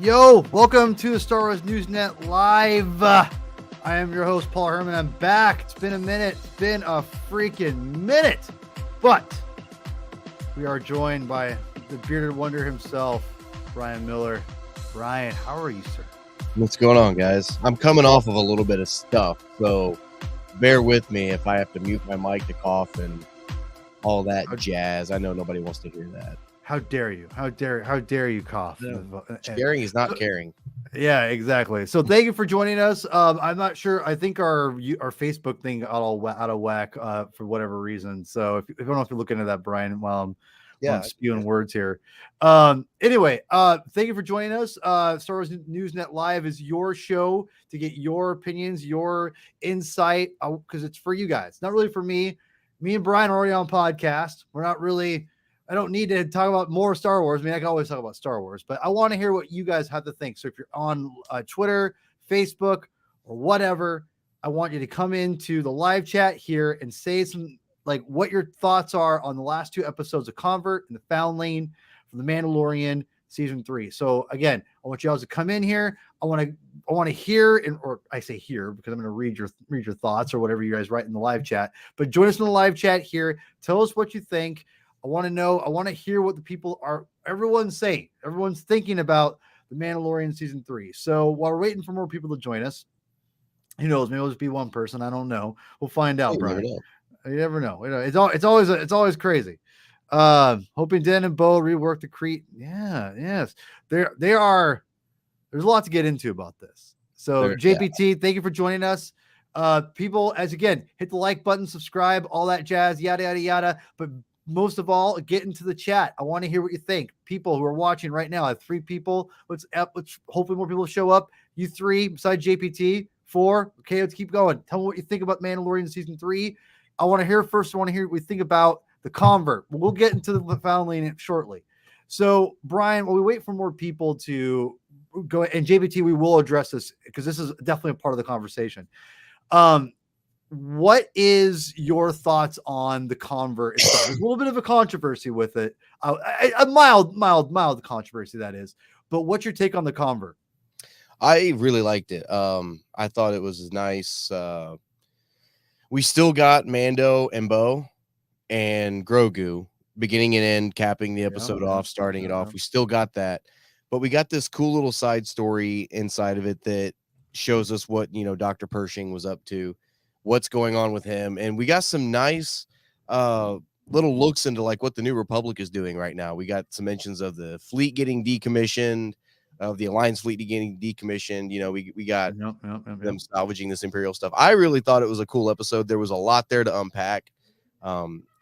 Yo, welcome to the Star Wars Newsnet Live. I am your host, Paul Hermann. I'm back. It's been a minute. It's been a freaking minute. But we are joined by the bearded wonder himself, Brian Miller. Brian, how are you, sir? What's going on, guys? I'm coming off of a little bit of stuff, so bear with me if I have to mute my mic to cough and all that jazz. I know nobody wants to hear that. How dare you? How dare you cough? Caring is not caring. Yeah, exactly. So thank you for joining us. I'm not sure. I think our Facebook thing got all out of whack for whatever reason. So if I don't know if you're looking at that, Brian, while I'm spewing words here. Anyway, thank you for joining us. Star Wars Newsnet Live is your show to get your opinions, your insight, because it's for you guys. It's not really for me. Me and Brian are already on podcast. We're not really. I don't need to talk about more Star Wars. I mean, I can always talk about Star Wars, but I want to hear what you guys have to think. So if you're on Twitter, Facebook, or whatever, I want you to come into the live chat here and say some, like, what your thoughts are on the last two episodes of Convert and the Foundling from the Mandalorian season 3. So again, I want you guys to come in here. I want to hear, or I say here because I'm going to read your thoughts or whatever you guys write in the live chat. But join us in the live chat here. Tell us what you think. I want to know. I want to hear what the people are. Everyone's saying. Everyone's thinking about the Mandalorian season 3. So while we're waiting for more people to join us, who knows? Maybe it'll just be one person. I don't know. We'll find out, Brian. You never know. It's always crazy. Hoping Dan and Bo rework the Crete. Yeah, yes. They are. There's a lot to get into about this. So JPT, thank you for joining us. People, as again, hit the like button, subscribe, all that jazz, yada yada yada. But most of all, get into the chat. I want to hear what you think. People who are watching right now, I have 3 people. Let's hopefully more people show up. You 3 besides JPT, 4. Okay, let's keep going. Tell me what you think about Mandalorian season 3. I want to hear first. I want to hear what we think about the Convert. We'll get into the Foundling shortly. So, Brian, while we wait for more people to go, and JPT, we will address this because this is definitely a part of the conversation. What is your thoughts on the Convert itself? There's a little bit of a controversy with it, a mild controversy, that is. But what's your take on the Convert? I really liked it. I thought it was nice. We still got Mando and Bo and Grogu beginning and end, capping the episode off, starting it off. We still got that, but we got this cool little side story inside of it that shows us what, Dr. Pershing was up to, what's going on with him. And we got some nice little looks into like what the New Republic is doing right now. We got some mentions of the fleet getting decommissioned, of the Alliance fleet getting decommissioned. We got them salvaging this Imperial stuff. I really thought it was a cool episode. There was a lot there to unpack.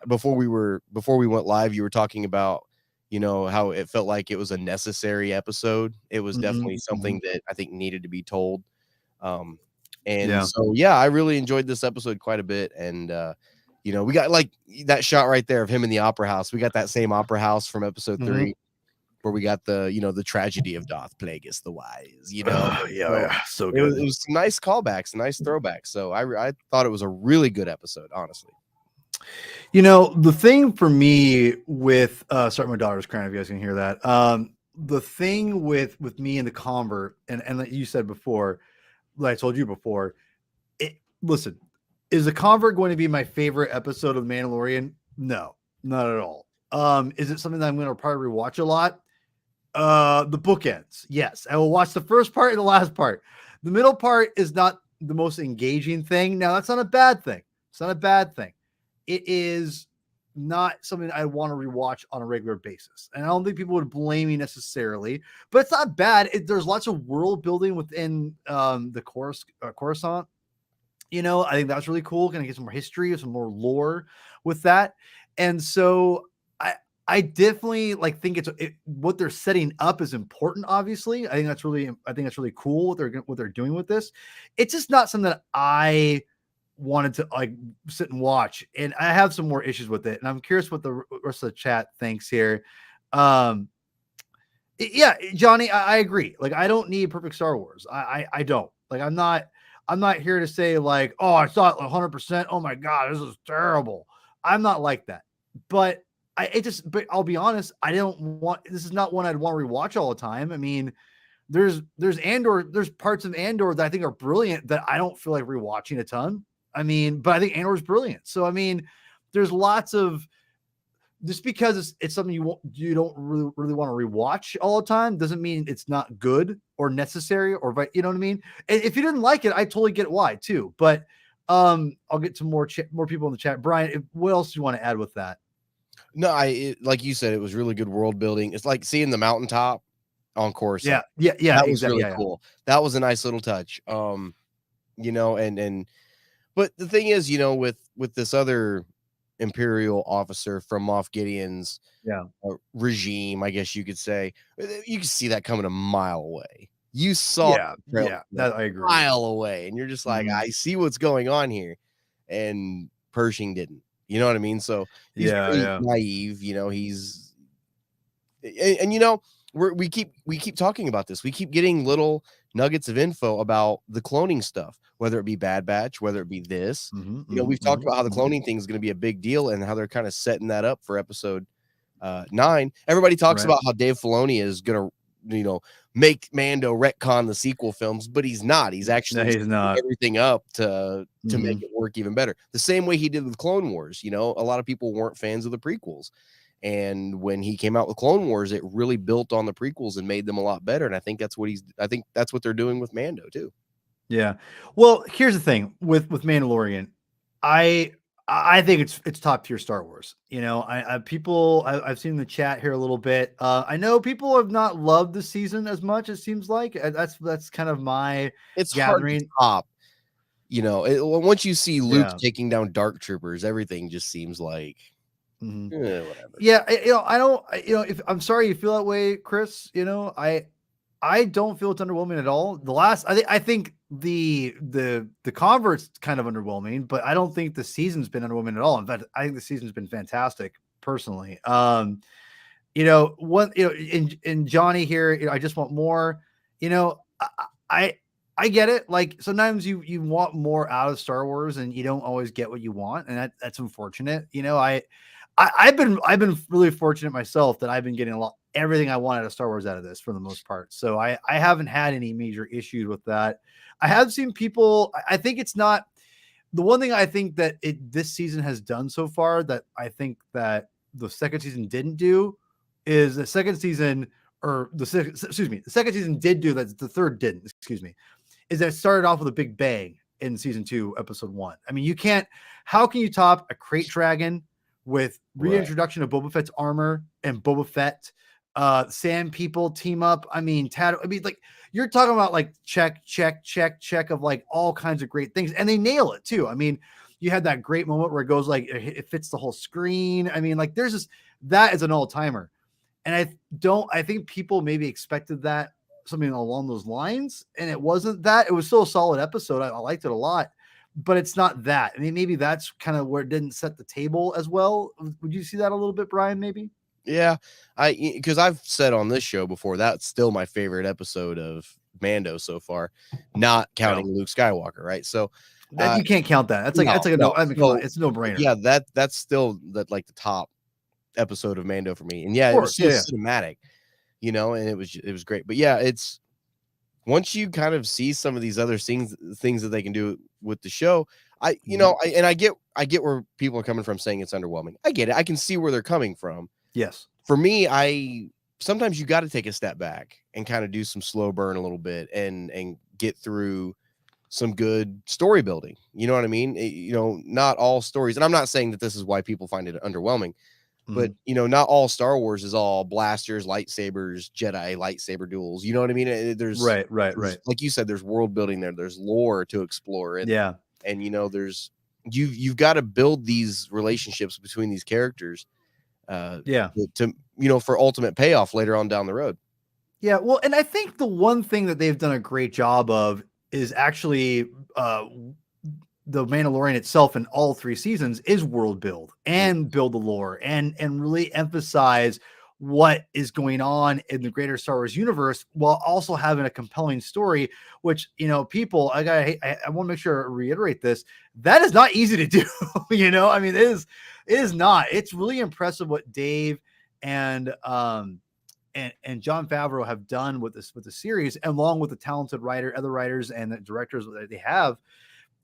Before we went live, you were talking about, how it felt like it was a necessary episode. It was definitely something that I think needed to be told. So I really enjoyed this episode quite a bit. And, we got like that shot right there of him in the opera house. We got that same opera house from episode 3 where we got the, the tragedy of Darth Plagueis the Wise, So good. It was some nice callbacks, nice throwbacks. So I thought it was a really good episode, honestly. The thing for me with sorry, my daughter's crying, if you guys can hear that. The thing with me and the Convert, and like you said before, like I told you before, listen, is the Convert going to be my favorite episode of Mandalorian? No, not at all. Is it something that I'm going to probably rewatch a lot? The bookends, yes. I will watch the first part and the last part. The middle part is not the most engaging thing. Now, that's not a bad thing. It's not a bad thing. It is not something I want to rewatch on a regular basis. And I don't think people would blame me necessarily, but it's not bad. There's lots of world building within the Coruscant. I think that's really cool. Going to get some more history, some more lore with that. And so I definitely think what they're setting up is important. Obviously, I think that's really cool what they're doing with this. It's just not something that I wanted to sit and watch, and I have some more issues with it, and I'm curious what the rest of the chat thinks here. Johnny, I agree. I don't need perfect Star Wars. I don't. I'm not here to say oh, I saw it 100%. Oh my God, this is terrible. I'm not like that. But but I'll be honest, this is not one I'd want to rewatch all the time. I mean, there's parts of Andor that I think are brilliant that I don't feel like rewatching a ton. I mean, but I think Andor is brilliant. So I mean, there's lots of, just because it's something you don't really want to rewatch all the time doesn't mean it's not good or necessary, or you know what I mean? And if you didn't like it, I totally get why too. But I'll get to more people in the chat. Brian, what else do you want to add with that? No, like you said, it was really good world building. It's like seeing the mountaintop on Coruscant. Yeah. That was really cool. That was a nice little touch. You know, but the thing is, you know, with this other Imperial officer from Moff Gideon's regime, I guess you could say, you can see that coming a mile away. You saw that I agree, a mile away, and you're just like, I see what's going on here, and Pershing didn't. You know what I mean? So he's naive. You know, he's and you know, we keep talking about this. We keep getting little nuggets of info about the cloning stuff, whether it be Bad Batch, whether it be this. You know, we've talked about how the cloning thing is going to be a big deal and how they're kind of setting that up for episode 9. Everybody talks about how Dave Filoni is going to, you know, make Mando retcon the sequel films, but he's not. He's actually he's not everything up to make it work even better. The same way he did with Clone Wars. You know, a lot of people weren't fans of the prequels. And when he came out with Clone Wars, it really built on the prequels and made them a lot better. And I think that's what they're doing with Mando too. Yeah. Well, here's the thing with Mandalorian. I think it's top tier Star Wars. You know, I've seen the chat here a little bit. I know people have not loved the season as much. It seems like that's kind of my gathering. Hard to top. You know, once you see Luke taking down Dark Troopers, everything just seems like. Whatever. Yeah, you know, I don't. You know, if I'm sorry you feel that way, Chris. You know, I don't feel it's underwhelming at all. I think the convert's kind of underwhelming, but I don't think the season's been underwhelming at all. In fact, I think the season's been fantastic personally. You know, in Johnny here, you know, I just want more. You know, I get it. Like sometimes you want more out of Star Wars and you don't always get what you want, and that's unfortunate. You know, I've been really fortunate myself that I've been getting everything I wanted of Star Wars out of this for the most part. So I haven't had any major issues with that. I have seen people, I think it's not the one thing I think that this season has done so far that I think that the second season didn't do is the second season did do that. The third didn't, is that it started off with a big bang in season 2, episode 1. I mean, how can you top a crate dragon with reintroduction of Boba Fett's armor and Boba Fett, Sand people team up? I mean, like you're talking about like check of like all kinds of great things, and they nail it too. I mean, you had that great moment where it goes like it fits the whole screen. I mean, like that is an all timer, and I think people maybe expected that something along those lines, and it wasn't that. It was still a solid episode. I liked it a lot. But it's not that. I mean, maybe that's kind of where it didn't set the table as well. Would you see that a little bit, Brian, maybe? Yeah, because I've said on this show before, that's still my favorite episode of Mando so far, not counting Luke Skywalker, right? So you can't count that. That's like it's a no-brainer. Yeah, that's still like the top episode of Mando for me. And yeah, it was so cinematic, you know, and it was great. But yeah, it's once you kind of see some of these other things that they can do with the show, I get where people are coming from saying it's underwhelming. I get it. I can see where they're coming from. Yes. For me, sometimes you got to take a step back and kind of do some slow burn a little bit and get through some good story building. You know what I mean? You know, not all stories, and I'm not saying that this is why people find it underwhelming, but you know, not all Star Wars is all blasters, lightsabers, Jedi lightsaber duels. You know what I mean? There's right. Like you said, there's world building there. There's lore to explore. And you know, you've got to build these relationships between these characters. To you know, for ultimate payoff later on down the road. Yeah, well, and I think the one thing that they've done a great job of is actually the Mandalorian itself in all 3 seasons is world build and build the lore and really emphasize what is going on in the greater Star Wars universe while also having a compelling story, which, you know, people, I want to make sure I reiterate this. That is not easy to do. You know, I mean, it is not. It's really impressive what Dave and and Jon Favreau have done with the series, along with the talented other writers and the directors that they have,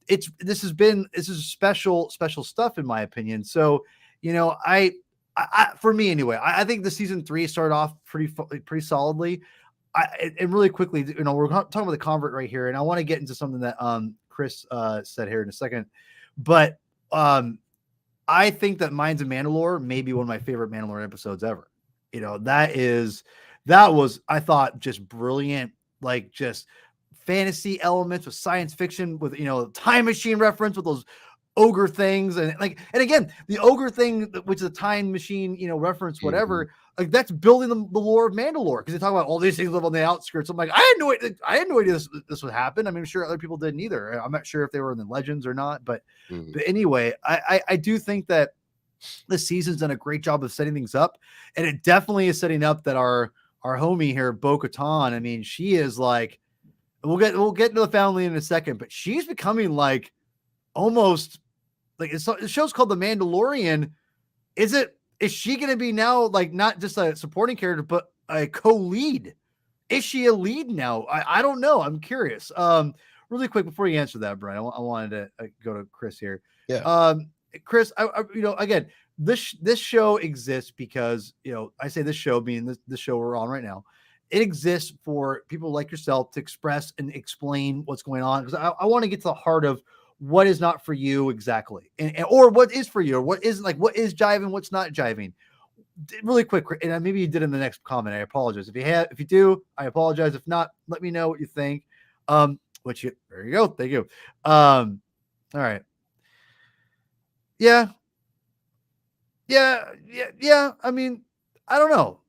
this is special stuff in my opinion. So, I for me anyway, I think the season 3 started off pretty solidly. And really quickly, we're talking about the convert right here, and I want to get into something that Chris said here in a second, but I think that Minds of Mandalore may be one of my favorite Mandalorian episodes ever. That was, I thought, just brilliant, like just fantasy elements with science fiction with, time machine reference with those ogre things. And again, the ogre thing, which is a time machine, reference, whatever, like that's building the lore of Mandalore. Cause they talk about all these things live on the outskirts. I'm like, I had no idea this would happen. I mean, I'm sure other people didn't either. I'm not sure if they were in the legends or not, but anyway, I do think that this season's done a great job of setting things up, and it definitely is setting up that our homie here, Bo-Katan, I mean, she is like, we'll get into the Foundling in a second, but she's becoming like almost like the show's called The Mandalorian. Is she going to be now like not just a supporting character, but a co-lead? Is she a lead now? I don't know. I'm curious. Really quick before you answer that, Brian, I wanted to go to Chris here. Yeah. Chris, again, this show exists because, I say this show being this show we're on right now, it exists for people like yourself to express and explain what's going on. Because I want to get to the heart of what is not for you exactly, or what is for you, or what isn't, like what is jiving, what's not jiving. Really quick, and maybe you did in the next comment. I apologize if you do. I apologize. If not, let me know what you think. There you go. Thank you. All right. Yeah. I mean, I don't know.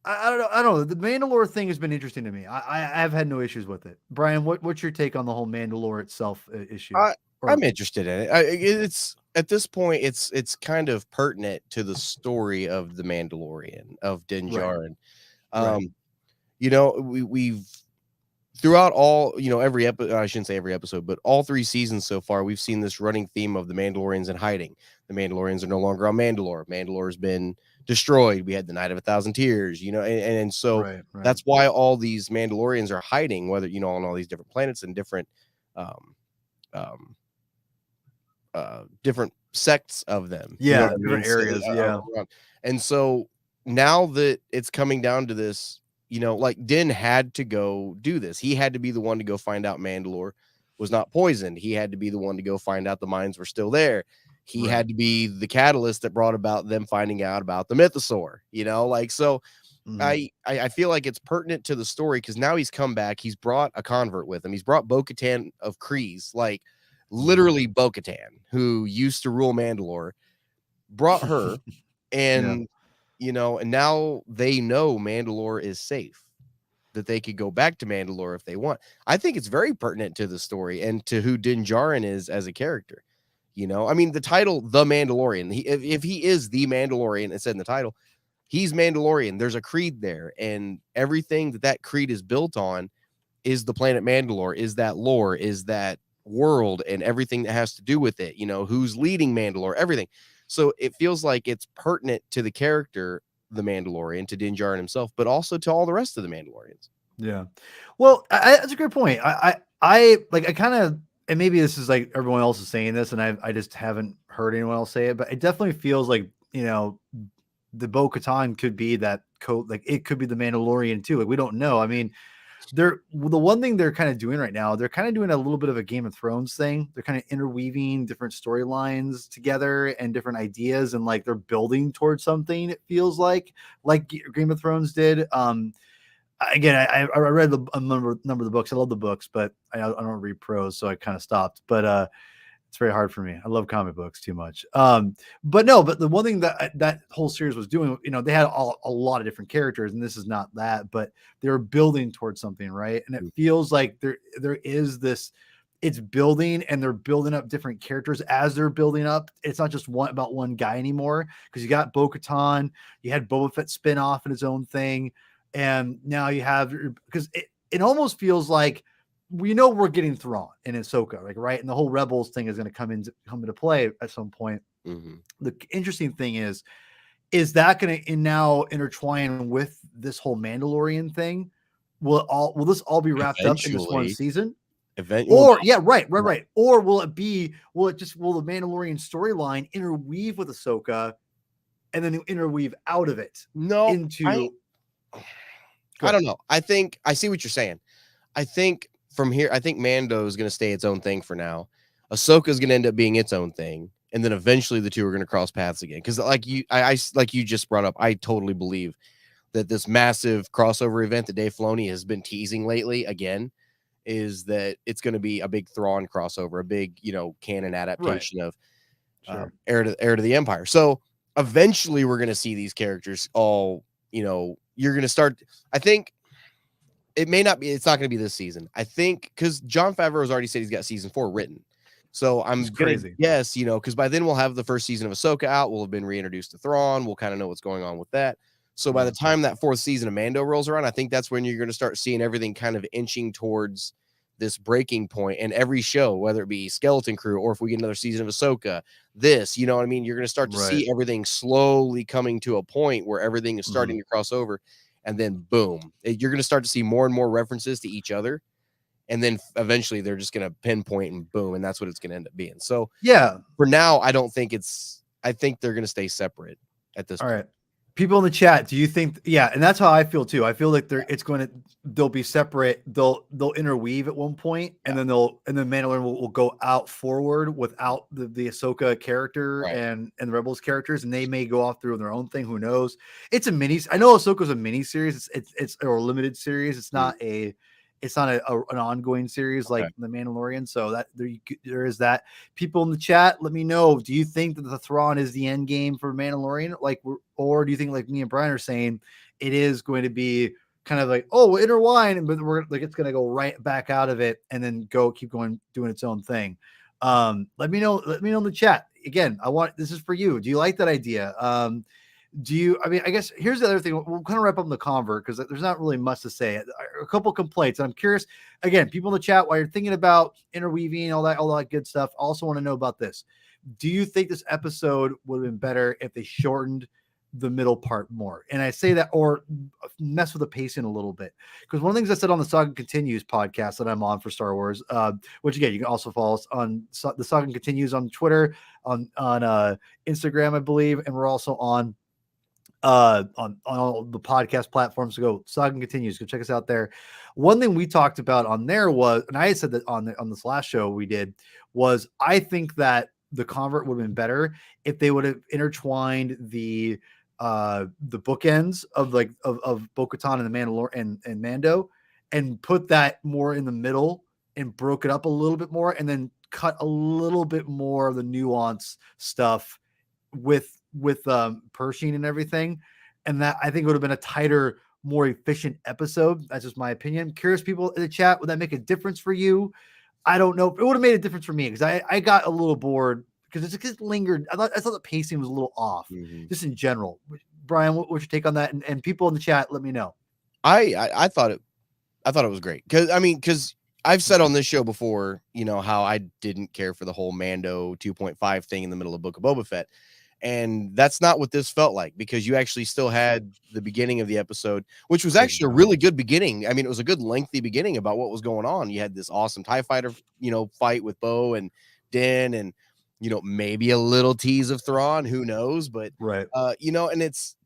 I don't know. The Mandalore thing has been interesting to me. I've had no issues with it. Brian, what's your take on the whole Mandalore itself issue? I'm interested in it. It's at this point, it's kind of pertinent to the story of the Mandalorian, of Din Djarin. Right. We've throughout all, every episode, I shouldn't say every episode, but all 3 seasons so far, we've seen this running theme of the Mandalorians in hiding. The Mandalorians are no longer on Mandalore. Mandalore has been destroyed. We had the Night of 1,000 Tears, and so right. That's why all these Mandalorians are hiding, whether, on all these different planets and different different sects of them. Different areas. And so now that it's coming down to this, like Din had to go do this. He had to be the one to go find out Mandalore was not poisoned. He had to be the one to go find out the mines were still there. He had to be the catalyst that brought about them finding out about the mythosaur, so I feel like it's pertinent to the story because now he's come back. He's brought a convert with him. He's brought Bo-Katan of Kryze, like literally Bo-Katan, who used to rule Mandalore, brought her and and now they know Mandalore is safe, that they could go back to Mandalore if they want. I think it's very pertinent to the story and to who Din Djarin is as a character. I mean, the title, The Mandalorian, if he is the Mandalorian, it said in the title, he's Mandalorian. There's a creed there, and everything that creed is built on is the planet Mandalore, is that lore, is that world, and everything that has to do with it. Who's leading Mandalore, everything. So it feels like it's pertinent to the character, the Mandalorian, to Din Djarin himself, but also to all the rest of the Mandalorians. Yeah. Well, that's a great point. I kind of, and maybe this is like everyone else is saying this, and I just haven't heard anyone else say it, but it definitely feels like, the Bo-Katan could be that like it could be the Mandalorian too. Like we don't know. I mean, the one thing they're kind of doing right now, they're kind of doing a little bit of a Game of Thrones thing. They're kind of interweaving different storylines together and different ideas, and like they're building towards something. It feels like Game of Thrones did. Again, I read a number of the books. I love the books, but I don't read prose, so I kind of stopped. But it's very hard for me. I love comic books too much. But the one thing that whole series was doing, they had a lot of different characters, and this is not that, but they were building towards something, right? And it feels like there is this. It's building, and they're building up different characters as they're building up. It's not just about one guy anymore, because you got Bo-Katan, you had Boba Fett spin off in his own thing. And now you have, because it almost feels like we're getting Thrawn and Ahsoka, like, right? And the whole Rebels thing is going to come into play at some point. Mm-hmm. The interesting thing is is that going to now intertwine with this whole Mandalorian thing? Will this all be wrapped up in this one season? Or right. Or will the Mandalorian storyline interweave with Ahsoka and then interweave out of it? No, into I don't know. I think I see what you're saying. I think from here, I think Mando is going to stay its own thing for now. Ahsoka is going to end up being its own thing, and then eventually the two are going to cross paths again. Because like you just brought up, I totally believe that this massive crossover event that Dave Filoni has been teasing lately again is that it's going to be a big Thrawn crossover, a big canon adaptation of Heir to the Empire. So eventually we're going to see these characters all. You're going to start. I think. It may not be. It's not going to be this season. I think because Jon Favreau has already said he's got season 4 written. So I'm going to guess, because by then we'll have the first season of Ahsoka out. We'll have been reintroduced to Thrawn. We'll kind of know what's going on with that. So by the time that 4th season of Mando rolls around, I think that's when you're going to start seeing everything kind of inching towards this breaking point. And every show, whether it be Skeleton Crew or if we get another season of Ahsoka, you know what I mean? You're going to start to see everything slowly coming to a point where everything is starting to cross over. And then boom, you're going to start to see more and more references to each other. And then eventually they're just going to pinpoint and boom. And that's what it's going to end up being. So for now, I think they're going to stay separate at this point. All right. People in the chat, do you think? Yeah. And that's how I feel too. I feel like they'll be separate. They'll interweave at one point, and then Mandalorian will go out forward without the Ahsoka character and the Rebels characters, and they may go off through their own thing. Who knows? It's a mini. I know Ahsoka's a mini series. It's a limited series. It's not an ongoing series like the Mandalorian. So that there is that. People in the chat, let me know. Do you think that the Thrawn is the end game for Mandalorian? Or do you think, like me and Brian are saying, it is going to be kind of like, we'll intertwine, but it's going to go right back out of it and then keep going, doing its own thing. Let me know in the chat. Again, this is for you. Do you like that idea? I guess here's the other thing. We'll kind of wrap up the convert because there's not really much to say. A couple complaints. I'm curious. Again, people in the chat, while you're thinking about interweaving, all that good stuff, I also want to know about this. Do you think this episode would have been better if they shortened the middle part more? And I say that, or mess with the pacing a little bit, because one of the things I said on the Saga Continues podcast that I'm on for Star Wars, which again, you can also follow us on the Saga Continues on Twitter, on Instagram, I believe. And we're also on all the podcast platforms. So go Saga Continues, go check us out there. One thing we talked about on there was, and I had said that on this last show we did, was I think that the convert would have been better if they would have intertwined the bookends of Bo-Katan and the Mandalorian and Mando, and put that more in the middle and broke it up a little bit more, and then cut a little bit more of the nuance stuff with Pershing and everything. And that I think would have been a tighter, more efficient episode. That's just my opinion. Curious people in the chat, would that make a difference for you? I don't know. It would have made a difference for me because I got a little bored because it just lingered. I thought the pacing was a little off, just in general. Brian, what's your take on that? And people in the chat, let me know. I thought it was great because I've said on this show before, how I didn't care for the whole Mando 2.5 thing in the middle of Book of Boba Fett. And that's not what this felt like, because you actually still had the beginning of the episode, which was actually a really good beginning. I mean, it was a good lengthy beginning about what was going on. You had this awesome TIE fighter, fight with Bo and Din, and, maybe a little tease of Thrawn, who knows, but and it's,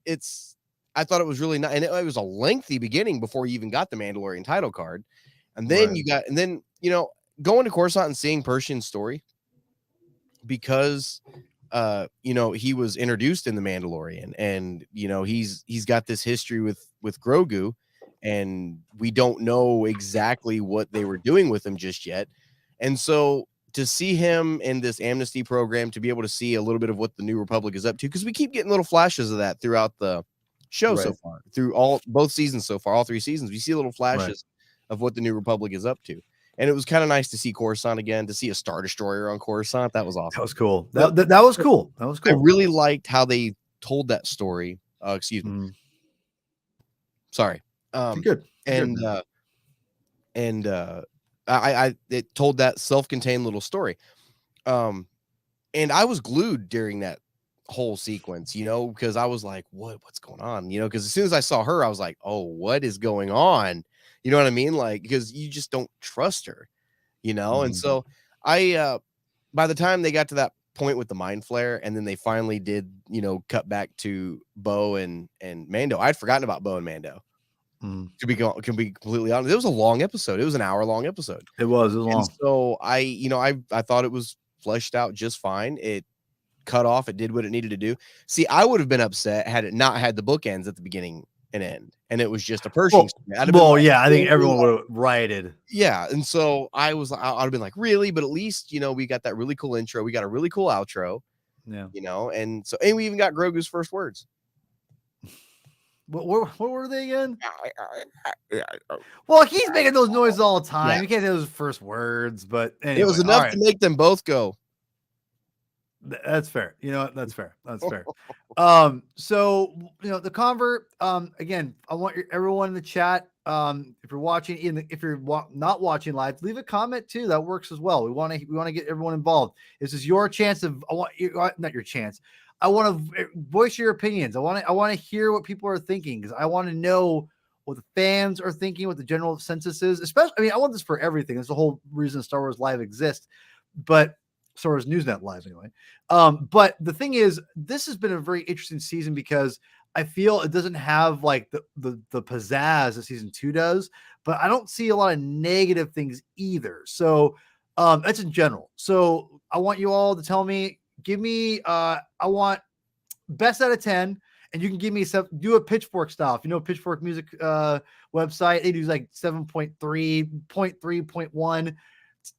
I thought it was really nice. And it was a lengthy beginning before you even got the Mandalorian title card. And then going to Coruscant and seeing Pershing's story, because he was introduced in the Mandalorian, and he's got this history with Grogu, and we don't know exactly what they were doing with him just yet. And so to see him in this amnesty program, to be able to see a little bit of what the New Republic is up to, because we keep getting little flashes of that throughout the show so far, through both seasons so far, all 3 seasons, we see little flashes of what the New Republic is up to. And it was kind of nice to see Coruscant again, to see a Star Destroyer on Coruscant. That was awesome. That was cool. That was cool. That was cool. I really liked how they told that story. Excuse me. Sorry. Good. It told that self-contained little story. And I was glued during whole sequence, you know, because I was like, what's going on? You know, because as soon as I saw her, I was like, oh, what is going on? You know what I mean? Like, because you just don't trust her, you know? And so I by the time they got to that point with the mind flare, and then they finally did, you know, cut back to Bo and Mando, I'd forgotten about Bo and Mando. To be completely honest, it was a long episode. It was an hour-long episode. It was long. And so I thought it was fleshed out just fine. It cut off. It did what it needed to do. See, I would have been upset had it not had the bookends at the beginning and end, and it was just a Pershing. I think everyone would have rioted. Yeah, and so I'd have been like, really? But at least, you know, we got that really cool intro. We got a really cool outro. Yeah, you know, and we even got Grogu's first words. What were they again? Well, he's making those noises all the time. Yeah. You can't say those first words, but anyway, it was enough to make them both go. That's fair. You know what? That's fair. That's fair. So, you know, the convert, again, I want everyone in the chat. If you're watching, if you're not watching live, leave a comment too. That works as well. We want to get everyone involved. This is your chance not your chance. I want to voice your opinions. I want to hear what people are thinking, because I want to know what the fans are thinking, what the general census is. Especially, I mean, I want this for everything. That's the whole reason Star Wars Live exists, but Star Wars Newsnet Live anyway. But the thing is, this has been a very interesting season because I feel it doesn't have like the pizzazz that season 2 does, but I don't see a lot of negative things either. So that's in general. So I want you all to tell me. Give me, I want best out of 10, and you can give me do a Pitchfork style. If you know Pitchfork music website, they do like 7.3, 0.3, 0.1,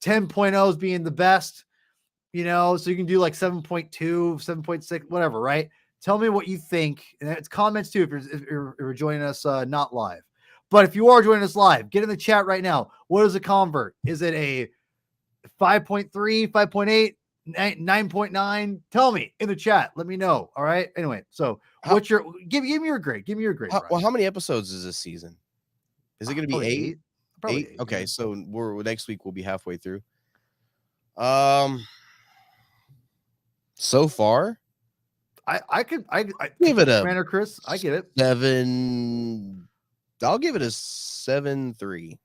10.0s being the best, you know, so you can do like 7.2, 7.6, whatever, right? Tell me what you think, and it's comments too if you're joining us not live. But if you are joining us live, get in the chat right now. What is a convert? Is it a 5.3, 5.8? 9.9? Tell me in the chat. Let me know. All right. Anyway, so what's your give me your grade? Give me your grade. Well, how many episodes is this season? Is it going to be 8? Probably 8. Okay, yeah. So next week we'll be halfway through. So far, I give it a Commander Chris. I get it 7. I'll give it a 7.3.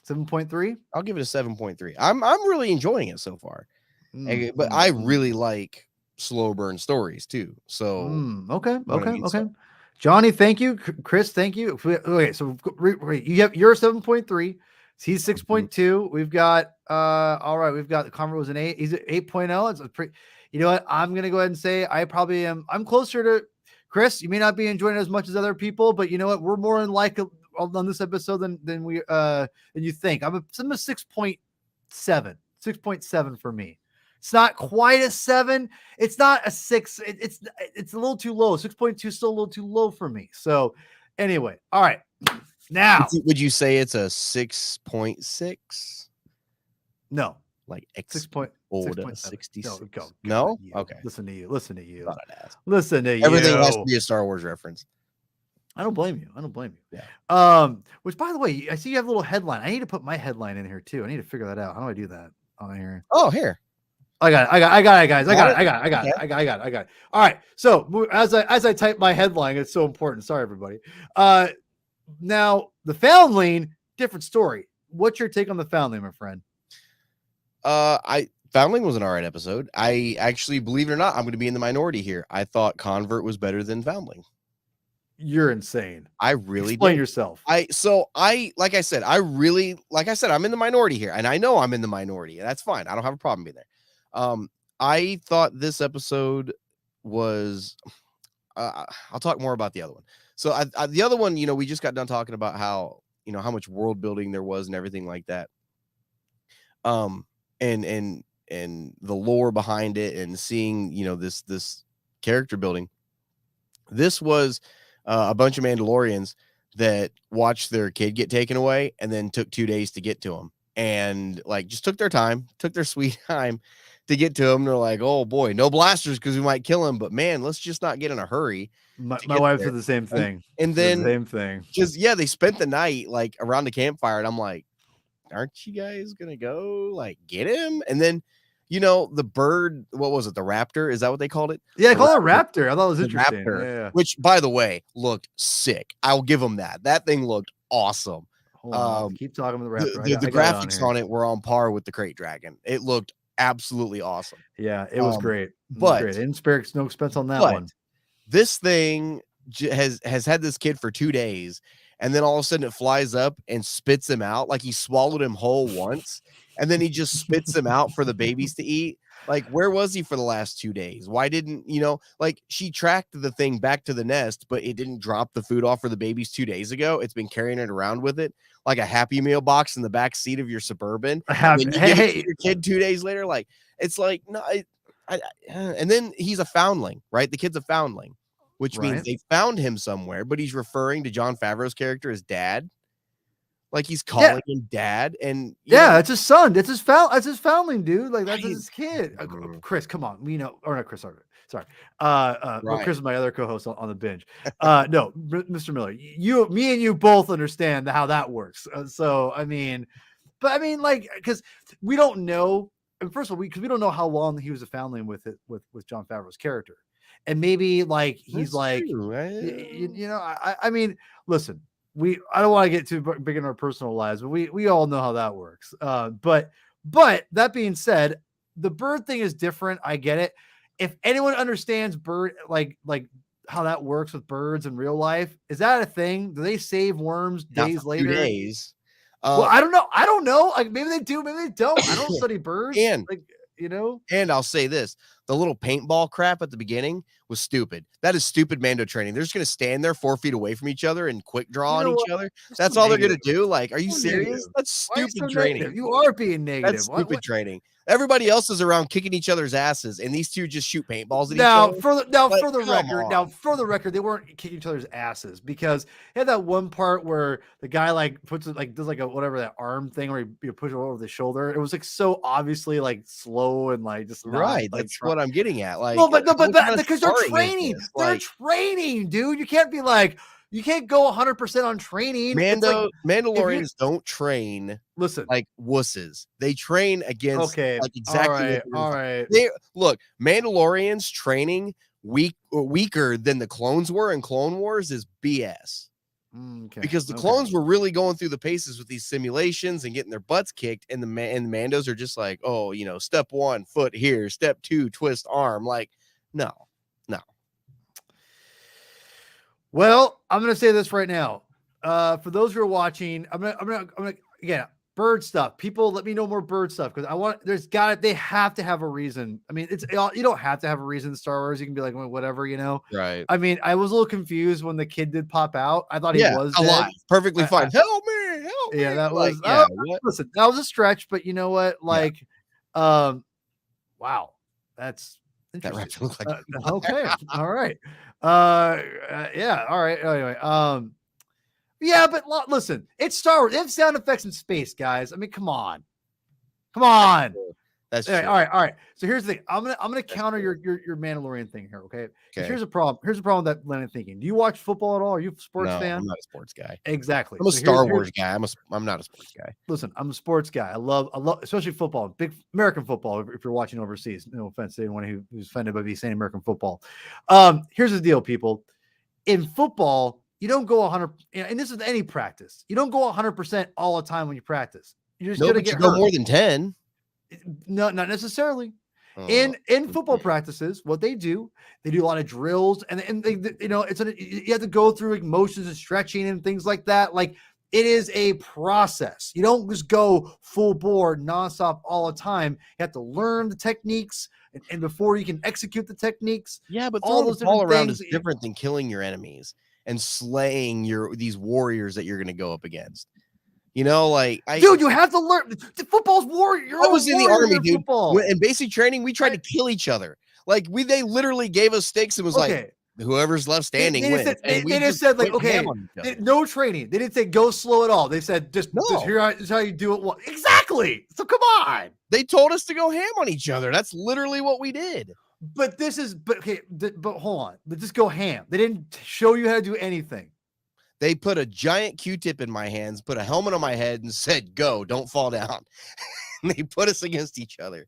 7.3. I'll give it a 7.3. I'm really enjoying it so far. But I really like slow burn stories too. So okay. Johnny, thank you. Chris, thank you. Okay, so you're 7.3. He's 6.2. We've got all right. We've got the convert was an 8. He's at 8.0. It's a pretty. You know what? I'm gonna go ahead and say I probably am. I'm closer to Chris. You may not be enjoying it as much as other people, but you know what? We're more in like on this episode than we than you think. I'm a 6.7. 6.7 for me. It's not quite a 7. It's not a 6. It's a little too low. 6.2 is still a little too low for me. So anyway, all right. Now, would you say it's a 6.6? No, like 6.66. No, okay. Listen to you. Listen to you. Everything has to be a Star Wars reference. I don't blame you. Yeah. Which, by the way, I see you have a little headline. I need to put my headline in here too. I need to figure that out. How do I do that on here? Oh, here. I got it, guys. I got it. All right. So as I type my headline, it's so important. Sorry, everybody. Now the Foundling, different story. What's your take on the Foundling, my friend? Foundling was an alright episode. I actually, believe it or not, I'm going to be in the minority here. I thought Convert was better than Foundling. You're insane. I really explain yourself. I'm in the minority here, and I know I'm in the minority, and that's fine. I don't have a problem being there. I thought this episode was I'll talk more about the other one. So the other one, you know, we just got done talking about how, you know, how much world building there was and everything like that. And the lore behind it, and seeing, you know, this character building. This was a bunch of Mandalorians that watched their kid get taken away and then took 2 days to get to him, and like just took their sweet time to get to him. They're like, oh boy, no blasters because we might kill him, but man, let's just not get in a hurry. My wife said the same thing. And then same thing. Just they spent the night like around the campfire, and I'm like, aren't you guys gonna go like get him? And then, You know, the bird, what was it? The raptor? Is that what they called it? Yeah, I The call it raptor. I thought it was the interesting. raptor, Yeah. which, by the way, looked sick. I'll give them that. That thing looked awesome. Hold on, keep talking about the raptor. The I got graphics on it were on par with the crate dragon. It looked absolutely awesome. Yeah, it was great. It was But great. Didn't spare no expense on that one. This thing has had this kid for 2 days, and then all of a sudden it flies up and spits him out like he swallowed him whole once, and then he just spits him out for the babies to eat. Like, where was he for the last 2 days? Why didn't, like, she tracked the thing back to the nest, but it didn't drop the food off for the babies 2 days ago. It's been carrying it around with it like a Happy Meal box in the back seat of your Suburban. And then you give it to your kid 2 days later. Like, it's like, no, and then he's a foundling, right? The kid's a foundling, which means they found him somewhere, but he's referring to Jon Favreau's character as dad. Like, he's calling him dad, and it's his son. That's his foundling, dude. Like, that's his kid. Chris, come on. Or not Chris. Sorry. Well, Chris is my other co-host on the binge. No, Mr. Miller, me and you both understand how that works. So, I mean, like, because we don't know. And first of all, because we don't know how long he was a foundling with Jon Favreau's character, and maybe like he's like, I mean, listen. I don't want to get too big in our personal lives, but we all know how that works. But that being said, the bird thing is different. I get it. If anyone understands bird, like how that works with birds in real life, is that a thing? Do they save worms days later? 2 days. Well, I don't know. Like, maybe they do, maybe they don't. I don't study birds. And I'll say this: the little paintball crap at the beginning was stupid. That is stupid Mando training. They're just going to stand there 4 feet away from each other and quick draw on each other. That's all they're going to do. Like, are you serious? That's stupid training. You are being negative. That's stupid training. Everybody else is around kicking each other's asses, and these two just shoot paintballs at each other. For the record, they weren't kicking each other's asses, because they had that one part where the guy like puts it like does like a whatever that arm thing where you push it over the shoulder. It was like so obviously like slow and like just right. That's what I'm getting at. Like, but because they're training, training, dude. You can't be like. You can't go 100% on training. Mandalorians don't train. Listen, like wusses. They train against like exactly. All right. Look, Mandalorians training weaker than the clones were in Clone Wars is BS. Because the clones were really going through the paces with these simulations and getting their butts kicked, and the Mandos are just like, oh, step 1, foot here, step 2, twist arm. Like, no. Well, I'm going to say this right now. For those who are watching, I'm gonna again, bird stuff. People, let me know more bird stuff, because they have to have a reason. I mean, you don't have to have a reason in Star Wars. You can be like, well, whatever, Right. I mean, I was a little confused when the kid did pop out. I thought he was alive. Perfectly fine. Help me. Yeah, that was listen, that was a stretch, but you know what? Like, wow, that's interesting. That looked like okay. All right. Yeah. All right. Anyway. Yeah, but listen, it's Star Wars. They have sound effects in space, guys. I mean, come on. That's true. All right. So here's the thing. I'm gonna counter your Mandalorian thing here. Okay. Here's a problem. Here's a problem with that line of thinking. Do you watch football at all? Are you a sports fan? I'm not a sports guy. Exactly. I'm a Star Wars guy. I'm not a sports guy. Listen, I'm a sports guy. I love especially football, big American football. If you're watching overseas, no offense to anyone who's offended by me saying American football. Here's the deal, people. In football, you don't go 100, and this is any practice. You don't go 100% all the time when you practice. You're just gonna get hurt. More than 10. No, not necessarily. In football practices, what they do a lot of drills, and they you have to go through like motions and stretching and things like that. Like, it is a process. You don't just go full bore nonstop all the time. You have to learn the techniques, and before you can execute the techniques. Yeah, but all those ball around is different than killing your enemies and slaying these warriors that you're going to go up against. Dude, you have to learn. Football's warrior. I was in the army, dude. In basic training, we tried to kill each other. Like, they literally gave us sticks and was like, whoever's left standing wins. They just said, like, okay, no training. They didn't say go slow at all. They said just here's how you do it. Exactly. So come on. They told us to go ham on each other. That's literally what we did. But hold on. But just go ham. They didn't show you how to do anything. They put a giant Q-tip in my hands, put a helmet on my head, and said, go, don't fall down. And they put us against each other.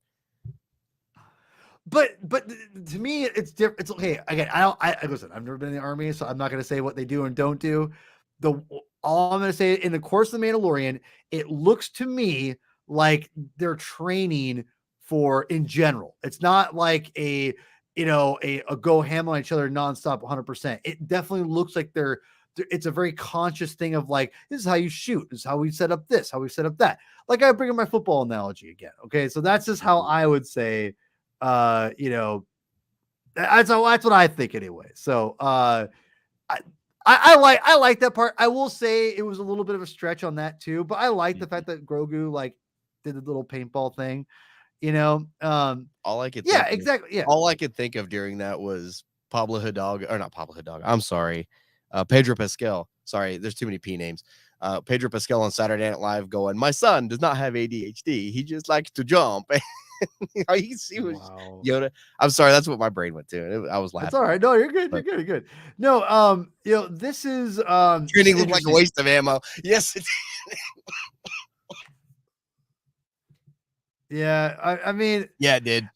But to me, it's different. It's okay. Again, I listen. I've never been in the army, so I'm not going to say what they do and don't do. All I'm going to say, in the course of the Mandalorian, it looks to me like they're training for in general. It's not like a go ham on each other nonstop 100%. It definitely looks like it's a very conscious thing of like, this is how you shoot. This is how we set up this, how we set up that. Like I bring up my football analogy again. Okay. So that's just how I would say, that's what I think anyway. So, I like that part. I will say it was a little bit of a stretch on that too, but I like the fact that Grogu like did the little paintball thing, all I could exactly. Yeah. All I could think of during that was Pablo Hidalgo, or not Pablo Hidalgo. I'm sorry. Pedro Pascal. Sorry, there's too many P names. Pedro Pascal on Saturday Night Live going, my son does not have ADHD. He just likes to jump. You see Wow. Yoda. I'm sorry, that's what my brain went to. I was laughing. That's all right. No, you're good. You're good. No, this is training looked like a waste of ammo. Yes, it yeah, I mean, yeah, it did.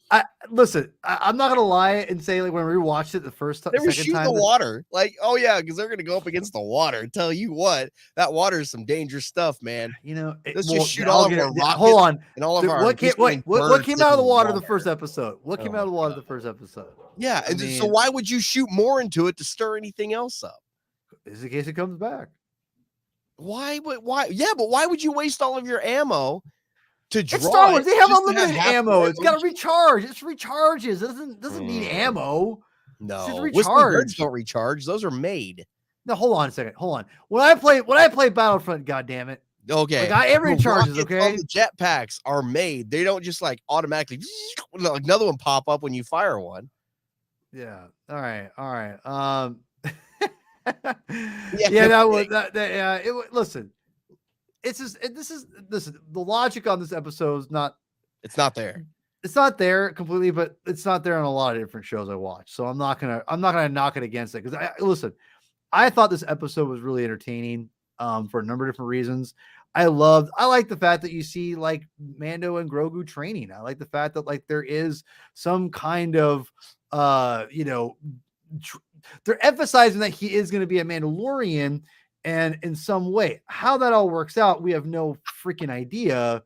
Listen, I'm not gonna lie and say like when we watched it the first time, they were shooting the water, like, oh yeah, because they're gonna go up against the water. Tell you what, that water is some dangerous stuff, man. Let's just shoot all of our rockets. Hold on, and all of our what came out of the water the first episode? What came out of the water the first episode? Yeah, so why would you shoot more into it to stir anything else up? Is in case it comes back. Why? Yeah, but why would you waste all of your ammo? It's Star Wars. They have unlimited ammo. It's got to recharge. It recharges. It doesn't need ammo. No, whiskey birds don't recharge. Those are made. No, hold on a second. Hold on. When I play Battlefront, goddamn it. Okay, like it recharges. Okay, the jetpacks are made. They don't just like automatically like another one pop up when you fire one. Yeah. All right. Yeah, that was that. Yeah. Listen. Listen, the logic on this episode is not. It's not there. It's not there completely, but it's not there on a lot of different shows I watch. So I'm not gonna knock it against it because listen, I thought this episode was really entertaining for a number of different reasons. I like the fact that you see like Mando and Grogu training. I like the fact that like there is some kind of they're emphasizing that he is going to be a Mandalorian. And in some way, how that all works out, we have no freaking idea.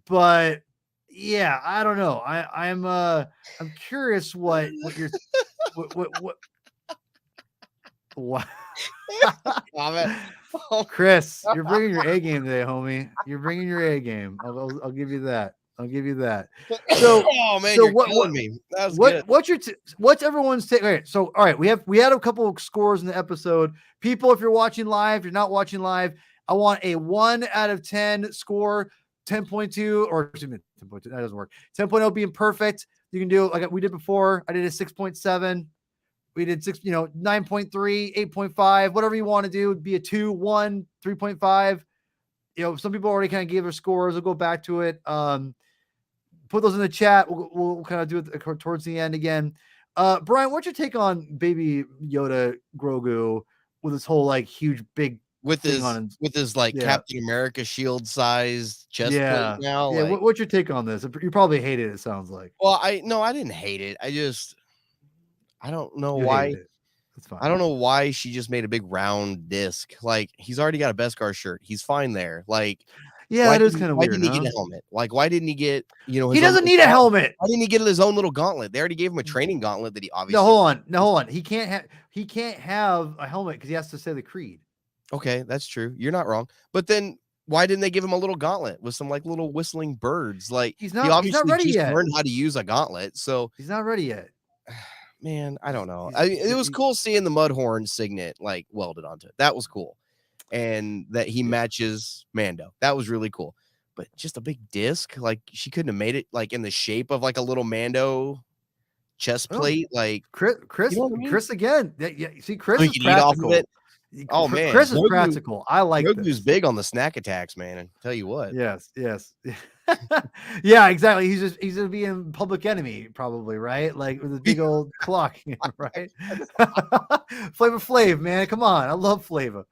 But yeah, I don't know. I'm curious what you're what Chris, you're bringing your A game today, homie. You're bringing your A game. I'll give you that. I'll give you that. So, oh man, so you're killing me. That's good. What's everyone's take? Okay, so all right, we had a couple of scores in the episode. People, if you're watching live, if you're not watching live, I want a 1 out of 10 score, 10.2 or 10.2. That doesn't work. 10.0 being perfect. You can do it like we did before. I did a 6.7. We did 9.3, 8.5, whatever you want to do. It'd be a 2, 1, 3.5. Some people already kind of gave their scores. We'll go back to it. Put those in the chat. We'll kind of do it towards the end again. Brian, what's your take on Baby Yoda Grogu with this whole like huge big with his like Captain America shield sized chest plate now? Yeah, like, what's your take on this? You probably hate it. It sounds like. Well, I didn't hate it. I don't know why. That's fine. I don't know why she just made a big round disc. Like he's already got a Beskar shirt. He's fine there. Like. Yeah, it is kind of weird. Why didn't he get a helmet? Like, why didn't he get, he doesn't need a helmet. Why didn't he get his own little gauntlet? They already gave him a training gauntlet that he obviously. No, hold on. He can't have a helmet because he has to say the creed. Okay, that's true. You're not wrong. But then why didn't they give him a little gauntlet with some like little whistling birds? Like he obviously ready just learned how to use a gauntlet. So he's not ready yet. Man, I don't know. It was cool seeing the Mudhorn signet like welded onto it. That was cool. And that he matches Mando. That was really cool. But just a big disc, like she couldn't have made it like in the shape of like a little Mando chest plate. Like Chris again. Yeah, see, Chris is practical. Oh man, Chris is practical. I like Grogu's big on the snack attacks, man. And tell you what. Yes. Yeah, exactly. He's gonna be in Public Enemy, probably, right? Like with a big old clock, right? Flavor Flav, man. Come on. I love Flavor.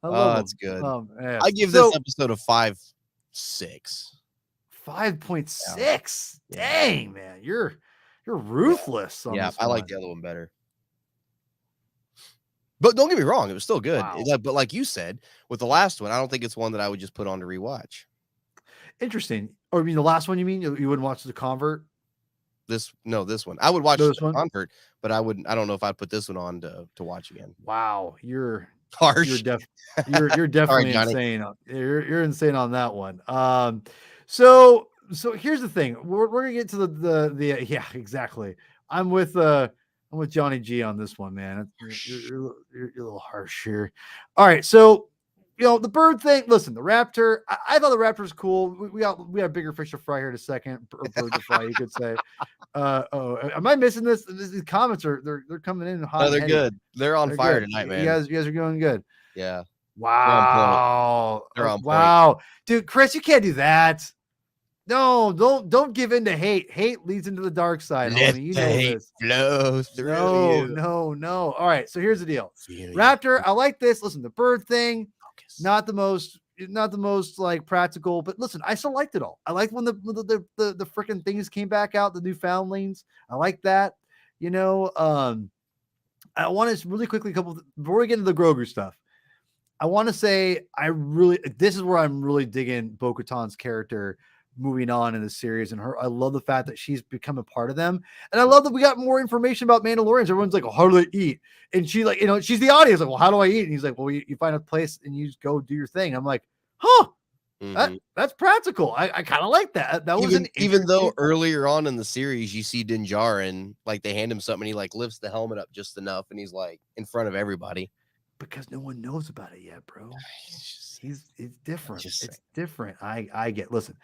That's good. I give this episode a 5.6. 5.6. Dang, man. You're You're ruthless on this I like one. the other one better. But don't get me wrong, it was still good. Wow. But like you said, with the last one, I don't think it's one that I would just put on to rewatch. Interesting. Or I mean, the last one you mean? You wouldn't watch The Convert? This one. I would watch This The one? Convert, but I don't know if I'd put this one on to watch again. Wow, you're harsh. You're definitely Sorry, insane. You're insane on that one. So here's the thing. We're gonna get to the yeah, exactly. I'm with Johnny G on this one, man. You're a little harsh here. All right, so the bird thing. Listen, the raptor. I thought the raptor was cool. We got bigger fish to fry here in a second, or bird to fry, you could say. Am I missing this? These comments they're coming in hot. No, they're good. They're on fire tonight, man. You guys are going good. Yeah. Wow. They're on point. Wow. Dude, Chris, you can't do that. No, don't give in to hate. Hate leads into the dark side. Let homie. You the know hate this. flow through you. No. All right, so here's the deal. Raptor, I like this. Listen, the bird thing, not the most like practical, but listen, I still liked it all. I liked when the freaking things came back out, the new Foundlings. I like that. I want to really quickly before we get into the Grogu stuff. I want to say this is where I'm really digging Bo-Katan's character moving on in the series, and I love the fact that she's become a part of them, and I love that we got more information about Mandalorians. Everyone's like, well, how do they eat? And she she's the audience, like, well, how do I eat? And he's like, well, you find a place and you just go do your thing. I'm like, huh. That's practical. I kind of like that. That was even though earlier on in the series you see Din Djarin, like they hand him something, and he like lifts the helmet up just enough, and he's like in front of everybody because no one knows about it yet, bro. It's different. It's different. I get. Listen.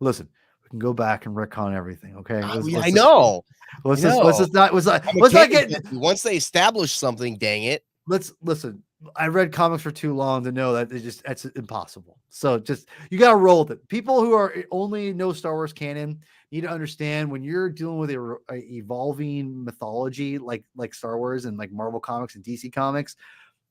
We can go back and retcon everything. Okay. I know. Let's not get. Once they establish something, dang it. Let's listen. I read comics for too long to know that that's impossible. So just you gotta roll with it. People who are only know Star Wars canon need to understand when you're dealing with a evolving mythology like Star Wars and like Marvel comics and DC comics.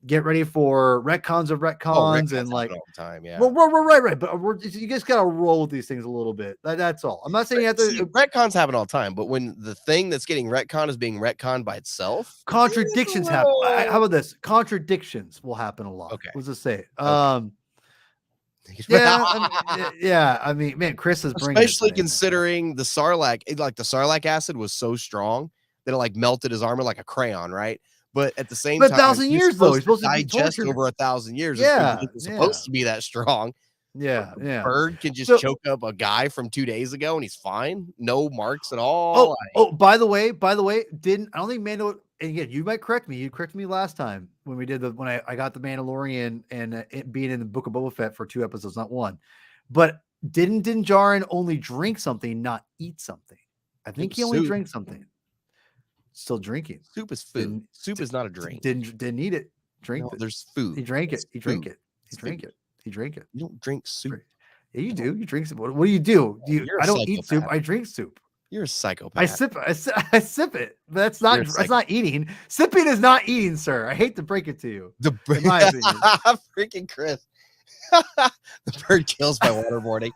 Get ready for retcons of retcons and like all the time, yeah. Well, we're right, but you just gotta roll with these things a little bit. That's all. I'm not saying you have to. Retcons happen all the time, but when the thing that's getting retconned is being retconned by itself, contradictions happen. How about this? Contradictions will happen a lot. Okay, let's just say. Okay. I mean, man, Chris is bringing, especially considering the Sarlacc, the Sarlacc acid was so strong that it like melted his armor like a crayon, right? But at the same time, 1,000 years though, he's supposed to digest over 1,000 years. It's supposed to be that strong. Yeah. Bird can just choke up a guy from 2 days ago and he's fine, no marks at all. By the way, I don't think Mando. And again, you might correct me. You corrected me last time when we did when I got the Mandalorian and it being in the Book of Boba Fett for 2 episodes, not one. But didn't Din Djarin only drink something, not eat something? I think he only drank something. Still drinking. Soup is food. Soup is not a drink. Didn't eat it. There's food. He drank it. He drank it. You don't drink soup. Yeah, you do. You drink soup. What do you do? I don't eat soup. I drink soup. You're a psychopath. I sip it. But that's not eating. Sipping is not eating, sir. I hate to break it to you. In my opinion. Freaking Chris. The bird kills by waterboarding.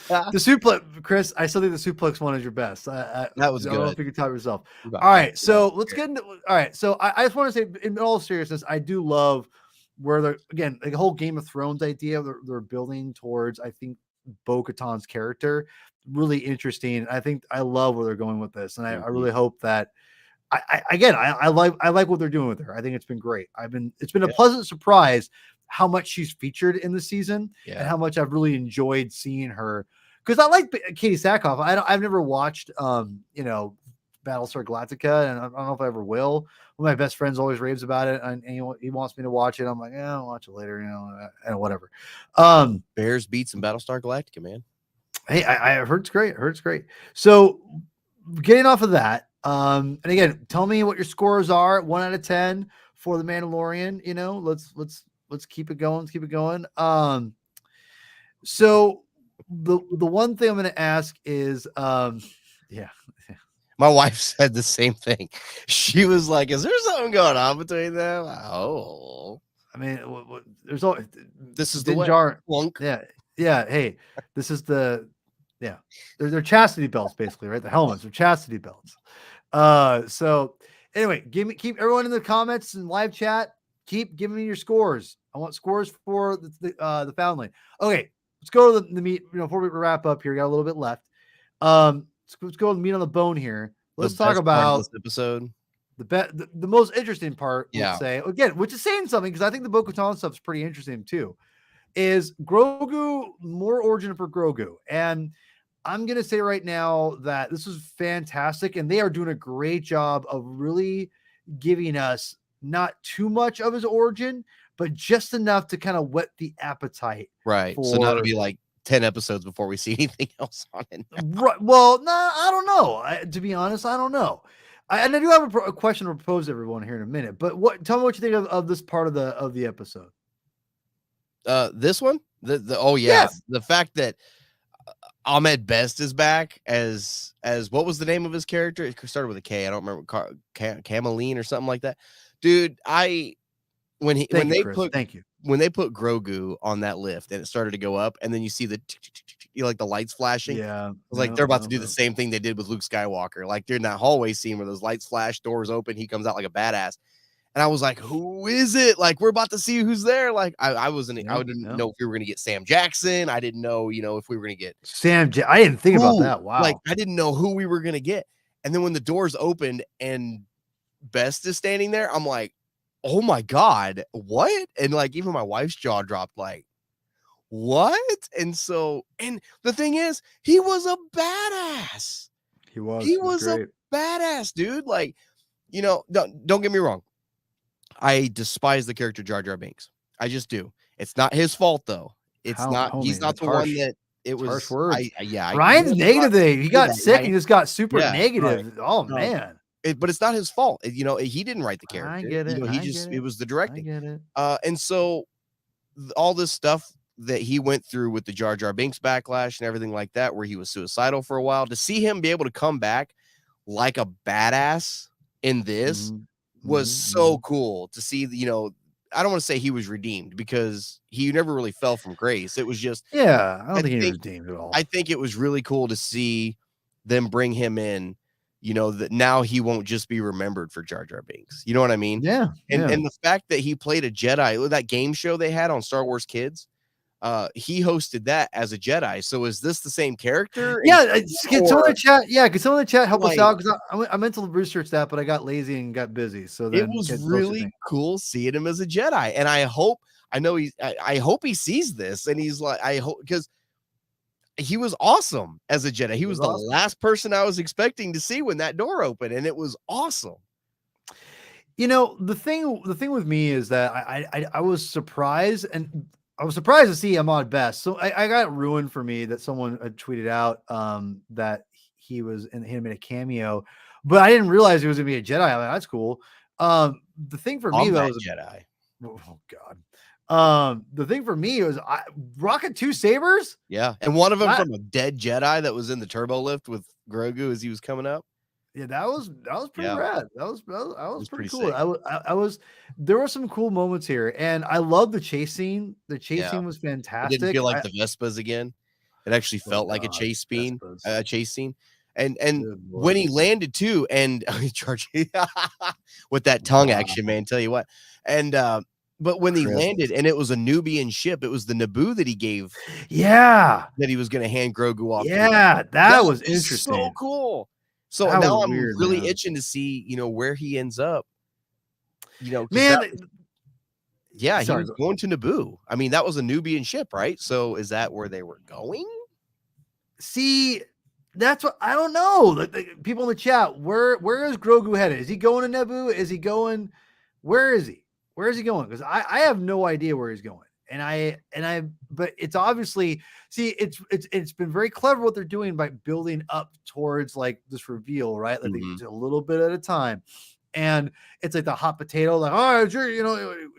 The suplex, Chris. I still think the suplex one is your best. That was good. I don't know if you can top yourself. All right, so let's get into. All right, so I just want to say, in all seriousness, I do love where they're again the whole Game of Thrones idea they're building towards. I think Bo-Katan's character really interesting. I think I love where they're going with this, and I really hope that. I like what they're doing with her. I think it's been great. It's been a pleasant surprise how much she's featured in the season and how much I've really enjoyed seeing her. Because I like Katie Sackhoff. I've never watched Battlestar Galactica, and I don't know if I ever will. One of my best friends always raves about it, and he wants me to watch it. I'm like, I'll watch it later, and whatever. Bears beats in Battlestar Galactica, man. Hey, I heard it's great. So getting off of that, and again, tell me what your scores are, 1 out of 10 for the Mandalorian. Let's keep it going. So the one thing I'm going to ask is, my wife said the same thing. She was like, "Is there something going on between them?" Oh, I mean, there's all. This is the way. Yeah. Hey, this is the Yeah, they're chastity belts, basically, right? The helmets are chastity belts. So anyway, keep everyone in the comments and live chat. Keep giving me your scores. I want scores for the Foundling. Okay, let's go to the meat. Before we wrap up here, we got a little bit left. Let's go to the meat on the bone here. Let's talk about this episode. The most interesting part. Yeah. Let's say again, which is saying something because I think the Bo-Katan stuff is pretty interesting too. Is Grogu more origin for Grogu? And I'm going to say right now that this is fantastic, and they are doing a great job of really giving us not too much of his origin, but just enough to kind of whet the appetite. Right. So now it'll be like 10 episodes before we see anything else on it. Right. Well, no, I don't know. To be honest, I don't know. And I do have a question to propose to everyone here in a minute. But tell me what you think of this part of the episode. This one, Yes. The fact that Ahmed Best is back as what was the name of his character? It started with a K. I don't remember. Cameline or something like that. Dude, when they put Grogu on that lift and it started to go up, and then you see like the lights flashing. Yeah, I was like, they're about to do the same thing they did with Luke Skywalker. Like during that hallway scene where those lights flash, doors open, he comes out like a badass. And I was like, who is it? Like, we're about to see who's there. Like, I didn't know if we were going to get Sam Jackson. I didn't know, if we were going to get I didn't think about that. Wow. Like, I didn't know who we were going to get. And then when the doors opened and Best is standing there, I'm like, oh my God, what? And like, even my wife's jaw dropped, like, what? And the thing is, he was a badass. He was a badass, dude. Like, don't get me wrong. I despise the character Jar Jar Binks. I just do. It's not his fault though. He's not the one that it was. Harsh words. Yeah. Ryan's negative today. He got sick. He just got super negative. Right. Oh man. But it's not his fault. He didn't write the character. I get it. It was the directing. I get it. And so all this stuff that he went through with the Jar Jar Binks backlash and everything like that, where he was suicidal for a while, to see him be able to come back like a badass in this was so cool to see. I don't want to say he was redeemed because he never really fell from grace. It was just, I don't think he was redeemed at all. I think it was really cool to see them bring him in, that now he won't just be remembered for Jar Jar Binks. You know what I mean? Yeah. And the fact that he played a Jedi, that game show they had on Star Wars Kids, he hosted that as a Jedi. So is this the same character? Yeah, get someone in the chat. Yeah, could someone in the chat help us out? Because I meant to research that, but I got lazy and got busy. So then it was really cool seeing him as a Jedi. And I hope he sees this, and he's like, I hope, because he was awesome as a Jedi. He was the last person I was expecting to see when that door opened, and it was awesome. The thing with me is that I was surprised, and I was surprised to see Ahmed Best. So I got ruined for me that someone had tweeted out that he made a cameo, but I didn't realize he was gonna be a Jedi. I mean, that's cool. The thing for me though was Jedi. Oh God. The thing for me was rocking 2 sabers. Yeah, and one of them from a dead Jedi that was in the turbo lift with Grogu as he was coming up. Yeah, that was pretty rad. That was pretty cool. Sick. There were some cool moments here, and I love the chase scene. The chase scene was fantastic. It didn't feel like the Vespas again. It actually felt like a chase scene. And when he landed too, and he charged with that tongue action, man. Tell you what. And but when he landed, and it was a Nubian ship, it was the Naboo that he gave. Yeah, that he was going to hand Grogu off. Yeah, that was interesting. So cool. So now I'm really itching to see, where he ends up. Man, he was going to Naboo. I mean, that was a Nubian ship, right? So is that where they were going? See, that's what I don't know. The people in the chat, where is Grogu headed? Is he going to Naboo? Is he going? Where is he? Where is he going? Because I have no idea where he's going. But it's obviously, it's been very clever what they're doing by building up towards like this reveal, right? Like they do a little bit at a time. And it's like the hot potato, like, oh, sure,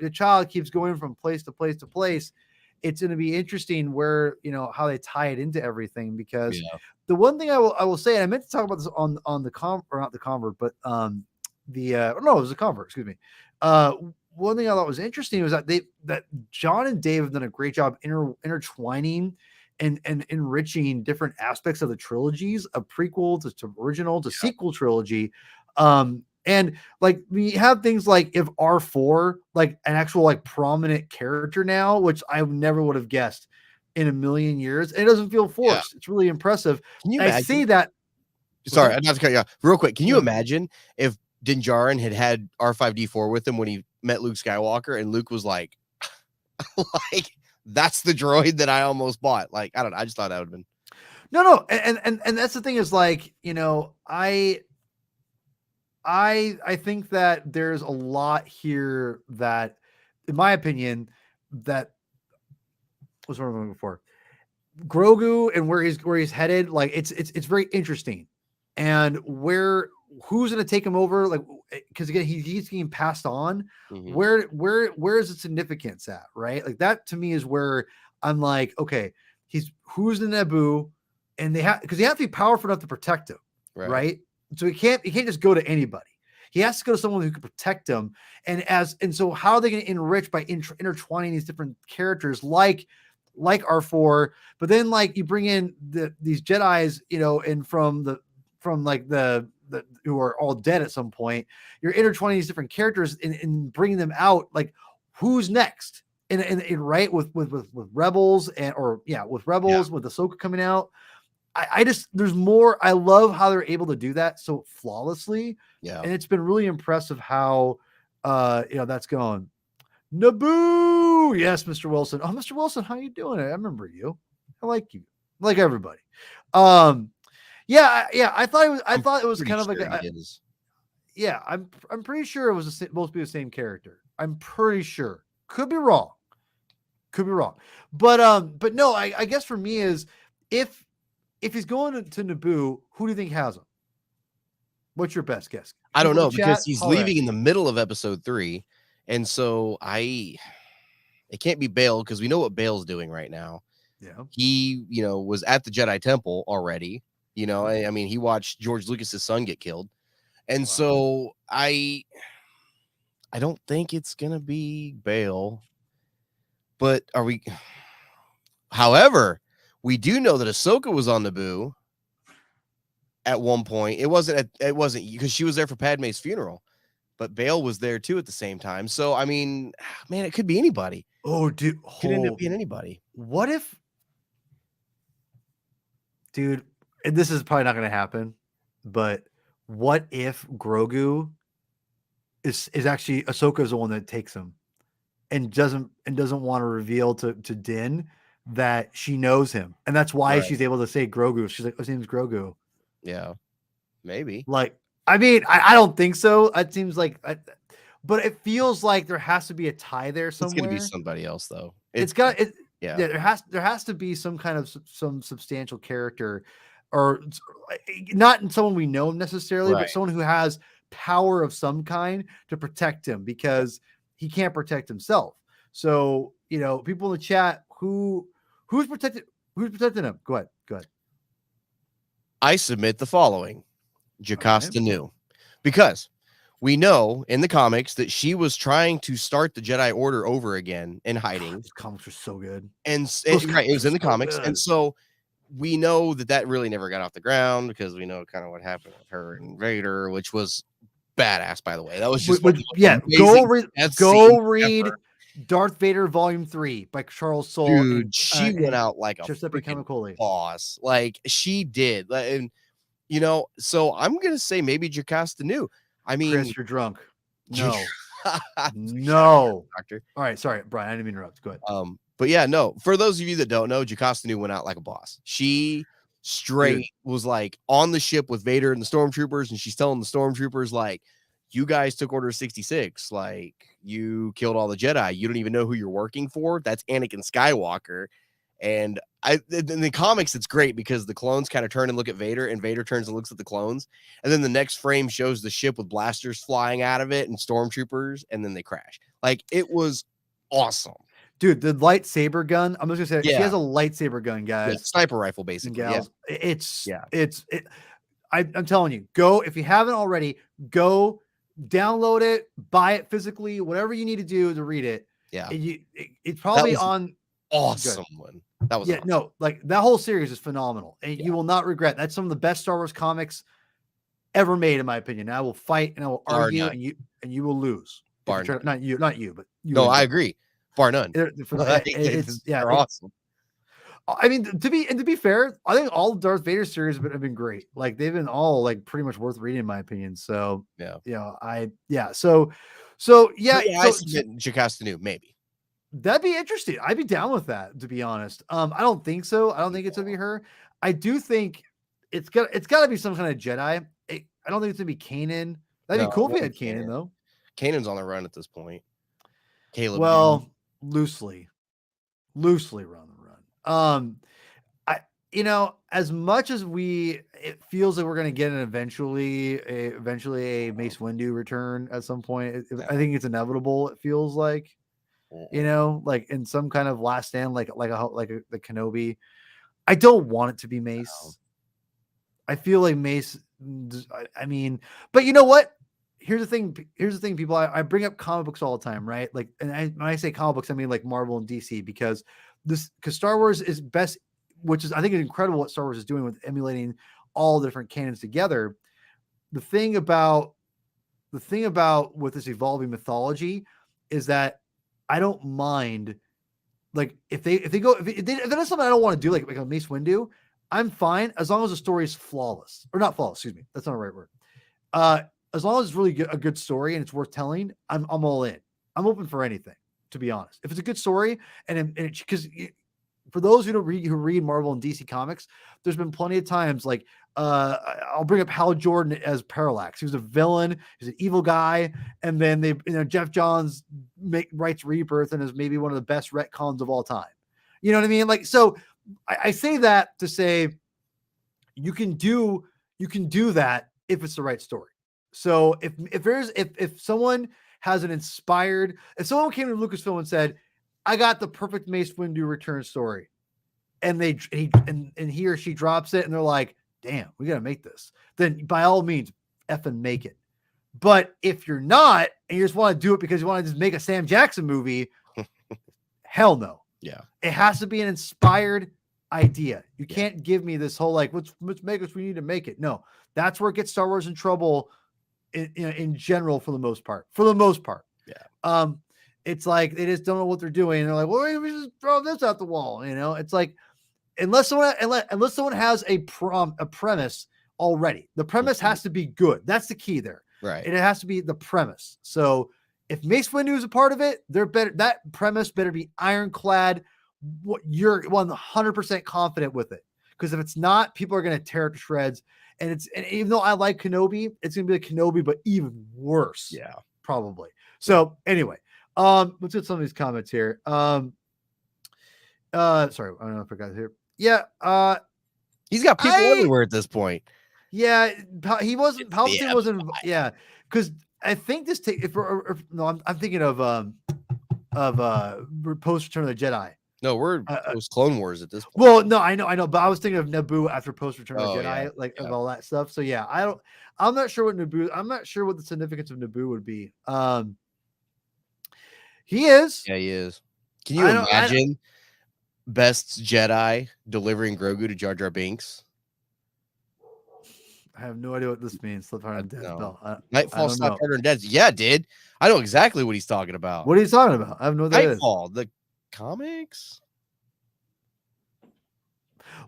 the child keeps going from place to place to place. It's going to be interesting where, how they tie it into everything, because the one thing I will say, and I meant to talk about this on the not the convert, but it was a convert, excuse me. One thing I thought was interesting was that John and Dave have done a great job intertwining and enriching different aspects of the trilogies, of prequel to original to sequel trilogy. And like we have things like if R4, like an actual like prominent character now, which I never would have guessed in a million years. It doesn't feel forced. It's really impressive. Can you I imagine? say that. Sorry, I'm not to cut you off. Real quick, can you imagine if Din Djarin had R5D4 with him when he met Luke Skywalker, and Luke was like, like that's the droid that I almost bought. Like, I don't know. I just thought that would have been. No. And that's the thing is like, you know, I think that there's a lot here that, in my opinion, that was what I'm looking for. Grogu and where he's headed, like it's very interesting, and who's going to take him over, like because again he's getting passed on. Where is its significance at, right? Like that to me is where I'm like, okay, who's the Naboo, and they have because they have to be powerful enough to protect him, right? So he can't just go to anybody. He has to go to someone who can protect him. And so how are they going to enrich by intertwining these different characters like R4, but then like you bring in these Jedis, you know, and from the who are all dead at some point, you're intertwining these different characters and bringing them out. Like who's next? And right with Rebels with Rebels with Ahsoka coming out. I just there's more. I love how they're able to do that so flawlessly. Yeah, and it's been really impressive how that's going. Naboo, yes, Mr. Wilson. Oh, Mr. Wilson, how you doing? I remember you. I like you, like everybody. I thought it was kind of like I'm pretty sure it was supposed to be the same character. I'm pretty sure. Could be wrong. But no, I guess for me is if he's going to Naboo, who do you think has him? What's your best guess? I don't know because he's leaving in the middle of episode 3. And so it can't be Bail because we know what Bail's doing right now. Yeah. He, was at the Jedi Temple already. I mean, he watched George Lucas's son get killed. And so I don't think it's going to be Bail. But however, we do know that Ahsoka was on Naboo at one point. It wasn't because she was there for Padme's funeral. But Bail was there too at the same time. So, I mean, man, it could be anybody. Oh, dude. Could end up being anybody. What if, dude, and this is probably not going to happen, but what if Grogu is actually Ahsoka's the one that takes him and doesn't want to reveal to Din that she knows him. And that's why she's able to say Grogu. She's like, his name's Grogu. Yeah, maybe. Like, I mean, I don't think so. It seems like, but it feels like there has to be a tie there somewhere. It's going to be somebody else, though. There has to be some kind of some substantial character, or not someone we know necessarily, but someone who has power of some kind to protect him because he can't protect himself. So people in the chat, who's protecting him? Go ahead. I submit the following. Jocasta knew, because we know in the comics that she was trying to start the Jedi Order over again in hiding. These comics are so good. And it was in the comics. Good. And so we know that really never got off the ground because we know kind of what happened with her and Vader, which was badass, by the way. That was just go read Darth Vader Volume 3 by Charles Soule. Dude, she went out like a freaking boss. Like she did. And so I'm gonna say maybe Jocasta knew. I mean, Chris, you're drunk. No, no, doctor. All right, sorry, Brian. I didn't mean to interrupt. Go ahead. But yeah, no. For those of you that don't know, Jocasta knew went out like a boss. She was like on the ship with Vader and the stormtroopers, and she's telling the stormtroopers like, "You guys took Order 66. Like, you killed all the Jedi. You don't even know who you're working for. That's Anakin Skywalker." And in the comics, it's great because the clones kind of turn and look at Vader, and Vader turns and looks at the clones. And then the next frame shows the ship with blasters flying out of it and stormtroopers, and then they crash. Like, it was awesome. Dude, the lightsaber gun, I'm just going to say, she has a lightsaber gun, guys. Yeah, sniper rifle, basically. Yeah. I'm telling you, go, if you haven't already, go download it, buy it physically, whatever you need to do to read it. Yeah. It's probably on awesome one. That was awesome. No, like that whole series is phenomenal, and you will not regret. That's some of the best Star Wars comics ever made, in my opinion. And I will fight and I will argue, and you will lose. Not you, but you. No, I agree. Bar none. They're awesome. I mean, to be fair, I think all Darth Vader series have been great. Like they've been all like pretty much worth reading, in my opinion. So Jocasta New, maybe. That'd be interesting. I'd be down with that, to be honest. I don't think so. I don't think it's gonna be her. I do think it's got to be some kind of Jedi. I don't think it's gonna be Kanan. That'd be cool if we had Kanan though. Kanan's on the run at this point. Caleb. Well, loosely run the run. As much as it feels like we're gonna get eventually a Mace Windu return at some point. I think it's inevitable. It feels like. Like in some kind of last stand, like the Kenobi. I don't want it to be Mace. No. I feel like Mace. I mean, but you know what? Here's the thing, people. I bring up comic books all the time, right? Like, and when I say comic books, I mean like Marvel and DC, because Star Wars is best, which is I think it's incredible what Star Wars is doing with emulating all different canons together. The thing about with this evolving mythology is that I don't mind, like if they do something I don't want to do, like a Mace Windu, I'm fine as long as the story is flawless, or not flawless. Excuse me, that's not the right word. As long as it's really a good story and it's worth telling, I'm all in. I'm open for anything, to be honest. If it's a good story because for those who read Marvel and DC comics, there's been plenty of times like I'll bring up Hal Jordan as Parallax. He was a villain, he's an evil guy, and then Jeff Johns writes Rebirth and is maybe one of the best retcons of all time. You know what I mean? Like, so I say that to say you can do that if it's the right story. So if someone has if someone came to Lucasfilm and said, I got the perfect Mace Windu return story, and he or she drops it and they're like, damn, we got to make this, then by all means, effing make it. But if you're not, and you just want to do it because you want to just make a Sam Jackson movie, hell no. Yeah. It has to be an inspired idea. You can't give me this whole, like, let's make us, we need to make it. No, that's where it gets Star Wars in trouble in general, for the most part. Yeah. It's like, they just don't know what they're doing. They're like, well, we just throw this out the wall. It's like, unless someone has a premise already, the premise has to be good. That's the key there. Right. And it has to be the premise. So if Mace Windu is a part of it, that premise better be ironclad. What you're 100% confident with it. Because if it's not, people are going to tear it to shreds. And even though I like Kenobi, it's going to be like Kenobi, but even worse. Yeah, probably. So anyway, let's get some of these comments here. Sorry, I don't know if I got it here. Yeah. He's got people everywhere at this point. Yeah. He wasn't, Palpatine wasn't. Yeah. Because I think this I'm thinking of post Return of the Jedi. No, we're post Clone Wars at this point. Well, no, I know, but I was thinking of Naboo after post Return of the Jedi, of all that stuff. So yeah, I'm not sure what the significance of Naboo would be. He is. Yeah, he is. Can you imagine Best Jedi delivering Grogu to Jar Jar Binks? I have no idea what this means. Slip Harder Dead's belt. Nightfall, Slip Harder and Dead's. Yeah, dude. I know exactly what he's talking about. What are you talking about? I have no idea. Nightfall, the comics.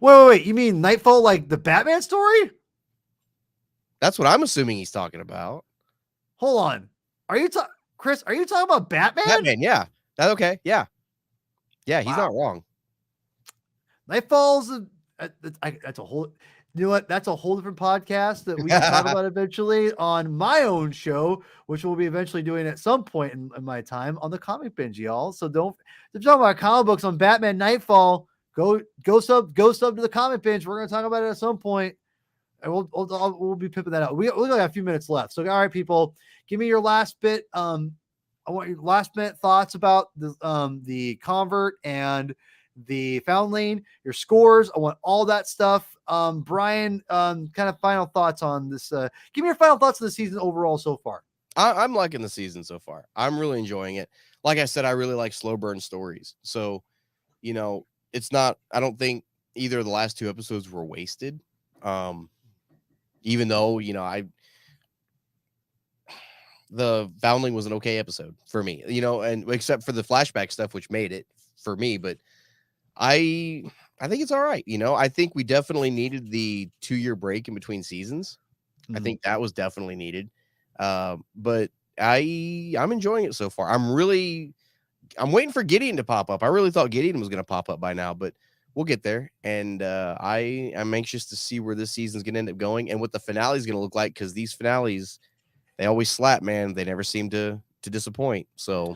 Wait. You mean Nightfall, like the Batman story? That's what I'm assuming he's talking about. Hold on. Chris, are you talking about Batman? Batman, yeah. That's okay. Yeah. Yeah, he's not wrong. Nightfall's that's a whole, you know what? That's a whole different podcast that we can talk about eventually on my own show, which we'll be eventually doing at some point in my time on the Comic Binge, y'all. So if you're talking about comic books on Batman Nightfall, go sub to the Comic Binge. We're going to talk about it at some point, and we'll be pimping that out. We only got a few minutes left. So, all right, people, give me your last bit. I want your last minute thoughts about the Convert and the Foundling, your scores. I want all that stuff. Brian, kind of final thoughts on this. Give me your final thoughts on the season overall so far. I'm liking the season so far. I'm really enjoying it. Like I said, I really like slow burn stories. So, it's not. I don't think either of the last 2 episodes were wasted. Even though the Foundling was an okay episode for me, and except for the flashback stuff, which made it for me. But I think it's all right. I think we definitely needed the 2-year break in between seasons. I think that was definitely needed. But I'm enjoying it so far. I'm waiting for Gideon to pop up. I really thought Gideon was going to pop up by now, but we'll get there. And I'm anxious to see where this season's going to end up going and what the finale is going to look like, because these finales, they always slap, man. They never seem to disappoint. So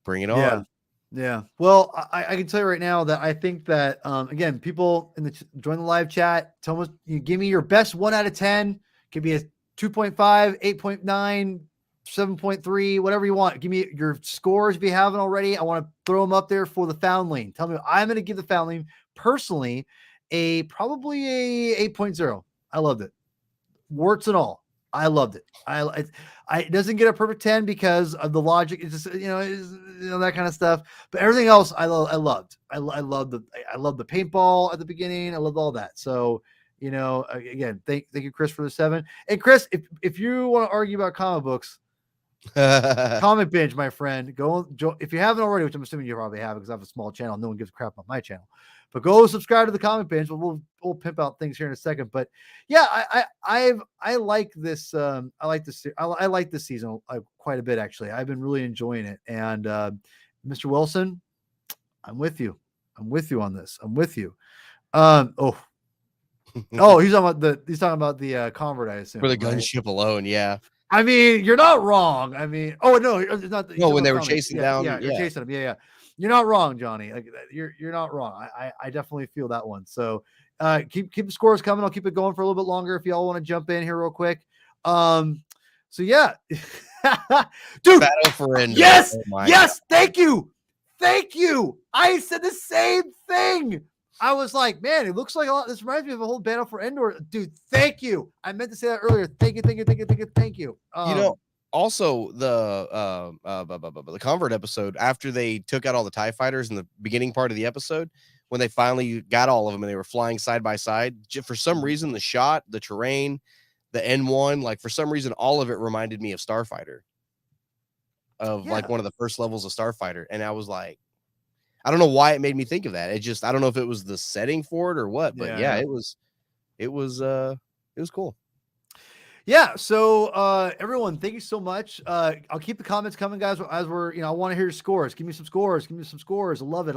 bring it on. Yeah. Well, I can tell you right now that I think that, again, people join the live chat. Tell us, you give me your best 1 out of 10. Could be a 2.5, 8.9, 7.3, whatever you want. Give me your scores if you haven't already. I want to throw them up there for the Foundling. Tell me, I'm going to give the Foundling personally probably a 8.0. I loved it. Warts and all. I loved it. It doesn't get a perfect 10 because of the logic. It's just, that kind of stuff. But everything else, I loved. I loved the paintball at the beginning. I loved all that. So, again, thank you, Chris, for the 7. And Chris, if you want to argue about comic books, Comic Binge, my friend, if you haven't already, which I'm assuming you probably have, because I have a small channel. No one gives a crap on my channel. But go subscribe to the Comic Binge. We'll pimp out things here in a second. But yeah, I like this. I like this. I like this season quite a bit, actually. I've been really enjoying it. And Mr. Wilson, I'm with you. I'm with you on this. I'm with you. He's talking about the convert, I assume, for the gunship alone. Yeah. I mean, you're not wrong. I mean, no, it's not. No, when they were chasing down, you're chasing them. Yeah. You're not wrong, Johnny. Like, you're not wrong. I definitely feel that one. So, keep the scores coming. I'll keep it going for a little bit longer if y'all want to jump in here real quick. So yeah, dude. Battle for Endor. Yes, Thank you. I said the same thing. I was like, man, it looks like a lot. This reminds me of a whole Battle for Endor, dude. Thank you. I meant to say that earlier. Thank you. Also the convert episode, after they took out all the TIE fighters in the beginning part of the episode, when they finally got all of them and they were flying side by side, for some reason, the shot, the terrain, the N1, like for some reason, all of it reminded me of Starfighter, like one of the first levels of Starfighter. And I was like, I don't know why it made me think of that. I don't know if it was the setting for it or what, but it was cool. Yeah. So, everyone, thank you so much. I'll keep the comments coming, guys, as we're, I want to hear your scores. Give me some scores. I love it.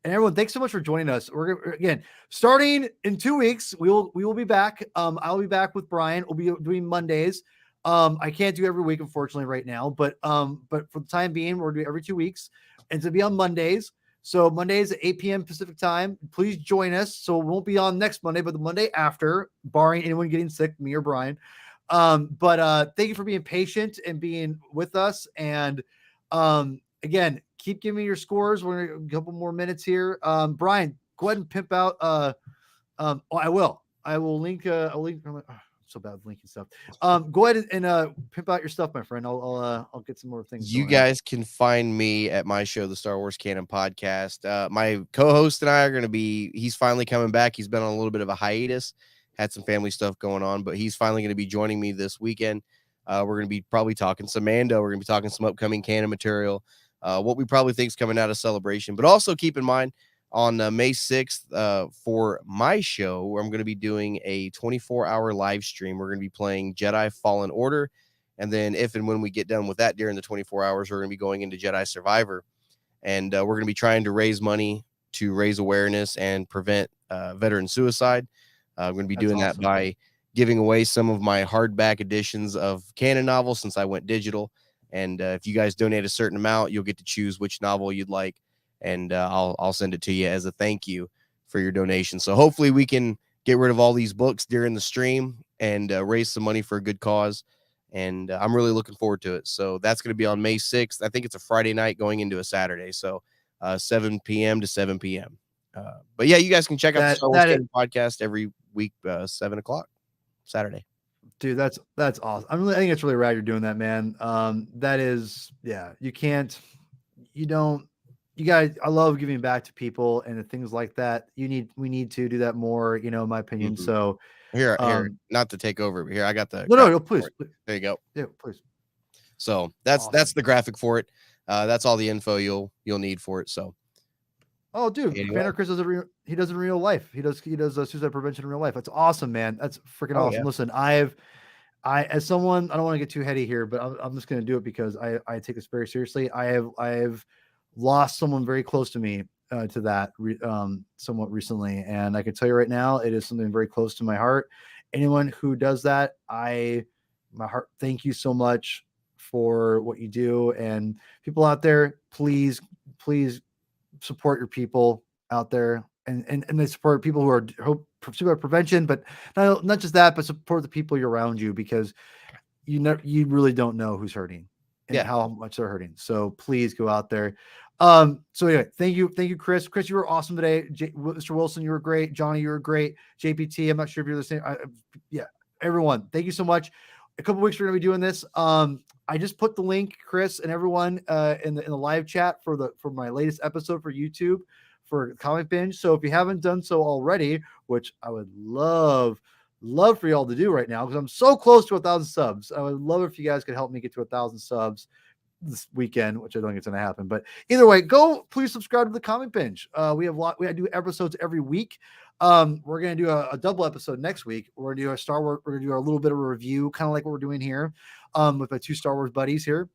And everyone, thanks so much for joining us. We're again starting in 2 weeks. We will be back. I'll be back with Brian. We'll be doing Mondays. I can't do every week, unfortunately, right now, but for the time being, we're doing every 2 weeks, and to be on Mondays. So Mondays at 8 p.m. Pacific time. Please join us. So it won't be on next Monday, but the Monday after, barring anyone getting sick, me or Brian. But thank you for being patient and being with us. And again, keep giving me your scores. We're gonna a couple more minutes here. Brian, go ahead and pimp out. I will link. I'll link. So bad with linking stuff. Go ahead and pimp out your stuff, my friend. I'll get some more things. You guys can find me at my show, the Star Wars Canon Podcast. My co-host and I are going to be. He's finally coming back. He's been on a little bit of a hiatus, had some family stuff going on, but he's finally going to be joining me this weekend. We're going to be probably talking some Mando. We're going to be talking some upcoming canon material, what we probably think is coming out of Celebration. But also keep in mind, on May 6th, for my show, where I'm going to be doing a 24-hour live stream. We're going to be playing Jedi Fallen Order. And then if and when we get done with that during the 24 hours, we're going to be going into Jedi Survivor. And we're going to be trying to raise money to raise awareness and prevent veteran suicide. I'm going to be doing that by giving away some of my hardback editions of canon novels since I went digital. And if you guys donate a certain amount, you'll get to choose which novel you'd like. And I'll send it to you as a thank you for your donation. So hopefully we can get rid of all these books during the stream and raise some money for a good cause. And I'm really looking forward to it. So that's going to be on May 6th. I think it's a Friday night going into a Saturday. So 7 p.m. to 7 p.m. But yeah, you guys can check out the Star Wars Canon Podcast every week, 7 o'clock Saturday. Dude, that's awesome. I think it's really rad you're doing that, man. That is, you you guys, I love giving back to people and things like that. We need to do that more, in my opinion. Mm-hmm. So here, not to take over, but here I got the no, please. There you go. Yeah, please. So that's the graphic for it. That's all the info you'll need for it. So, oh, dude, Banner Chris does he does it in real life. He does suicide prevention in real life. That's awesome, man. That's freaking awesome. Yeah. Listen, as someone, I don't want to get too heady here, but I'm just going to do it because I take this very seriously. I have lost someone very close to me to that somewhat recently, and I can tell you right now, it is something very close to my heart. Anyone who does that, my heart, thank you so much for what you do. And people out there, please support your people out there, and they support people who are support prevention, but not just that, but support the people around you, because you really don't know who's hurting and how much they're hurting. So please go out there. So anyway, thank you, Chris. Chris, you were awesome today. Mr. Wilson, you were great. Johnny, you were great. JPT, I'm not sure if you're the same. Everyone, thank you so much. A couple weeks we're gonna be doing this. I just put the link, Chris, and everyone in the live chat for my latest episode for YouTube for Comic Binge. So if you haven't done so already, which I would love for y'all to do right now, because I'm so close to 1,000 subs. I would love if you guys could help me get to 1,000 subs this weekend, which I don't think it's going to happen. But either way, please subscribe to the Comic Binge. We do episodes every week. We're going to do a double episode next week. We're going to do a Star Wars. We're going to do a little bit of a review, kind of like what we're doing here, with my two Star Wars buddies here,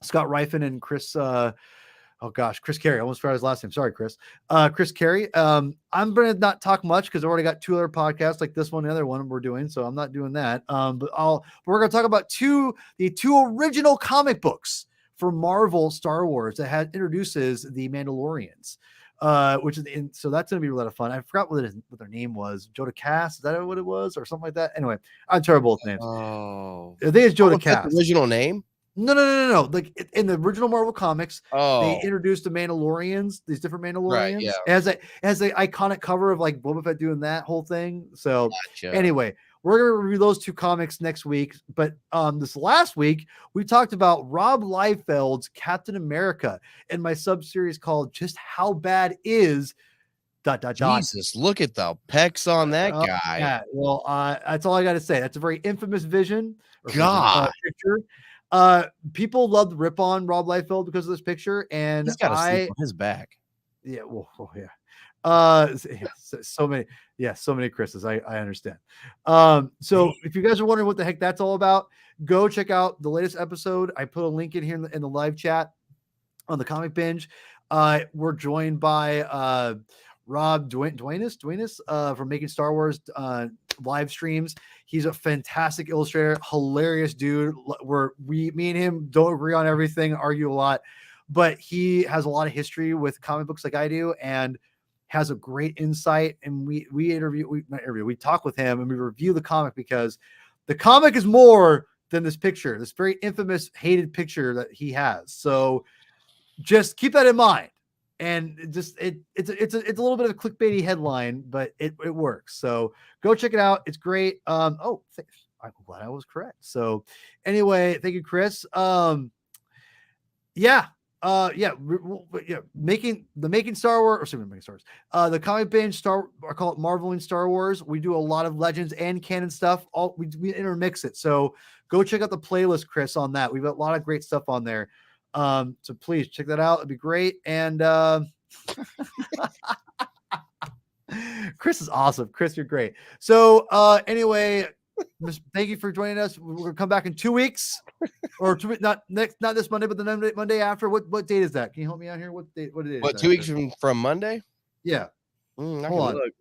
Scott Rifen and Chris. Chris Carey. I almost forgot his last name. Sorry, Chris. Chris Carey. I'm going to not talk much because I've already got two other podcasts like this one, the other one we're doing. So I'm not doing that. But we're going to talk about the two original comic books for Marvel Star Wars that introduces the Mandalorians, so that's going to be a lot of fun. I forgot what their name was. Joda Cass. Is that what it was, or something like that? Anyway, I'm terrible with names. Oh, I think it's Joda Cass. The original name? No. Like in the original Marvel comics, they introduced the Mandalorians, these different Mandalorians. Right, yeah. It has the iconic cover of like Boba Fett doing that whole thing. So Anyway, we're going to review those two comics next week. But this last week, we talked about Rob Liefeld's Captain America in my sub-series called Just How Bad Is... ... Jesus, look at the pecs on that guy. Yeah, well, that's all I got to say. That's a very infamous picture. People loved rip on Rob Liefeld because of this picture, and he's got a sleep on his back. Yeah, so many Chris's. I understand. So if you guys are wondering what the heck that's all about, go check out the latest episode. I put a link in here in the live chat on the Comic Binge. We're joined by Rob Duenas from Making Star Wars live streams. He's a fantastic illustrator, hilarious dude. Me and him don't agree on everything, argue a lot, but he has a lot of history with comic books like I do, and has a great insight. And we talk with him and we review the comic, because the comic is more than this picture, this very infamous, hated picture that he has. So just keep that in mind. And it's a little bit of a clickbaity headline, but it works. So go check it out. It's great. I'm glad I was correct. So anyway, thank you, Chris. Making Star Wars, the Comic Binge I call it Marveling Star Wars. We do a lot of Legends and canon stuff. We intermix it. So go check out the playlist, Chris, on that. We've got a lot of great stuff on there. So please check that out. It'd be great. And Chris is awesome. Chris, you're great. So anyway, thank you for joining us. We're gonna come back in 2 weeks, or not this Monday, but the Monday after. What date is that? Can you help me out here? What date? What it is? What, 2 weeks from Monday? Yeah. Hold on. Look.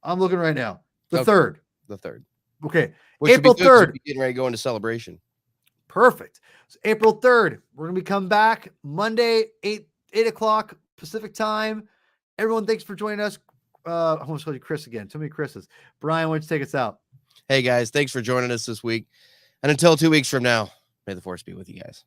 I'm looking right now. The 3rd. The 3rd. Okay. April 3rd. Getting ready to go into celebration. Perfect. So April 3rd, we're going to be coming back Monday, 8 o'clock Pacific time. Everyone, thanks for joining us. I almost called you Chris again. Too many Chris's. Brian, why don't you take us out? Hey, guys, thanks for joining us this week. And until 2 weeks from now, may the force be with you guys.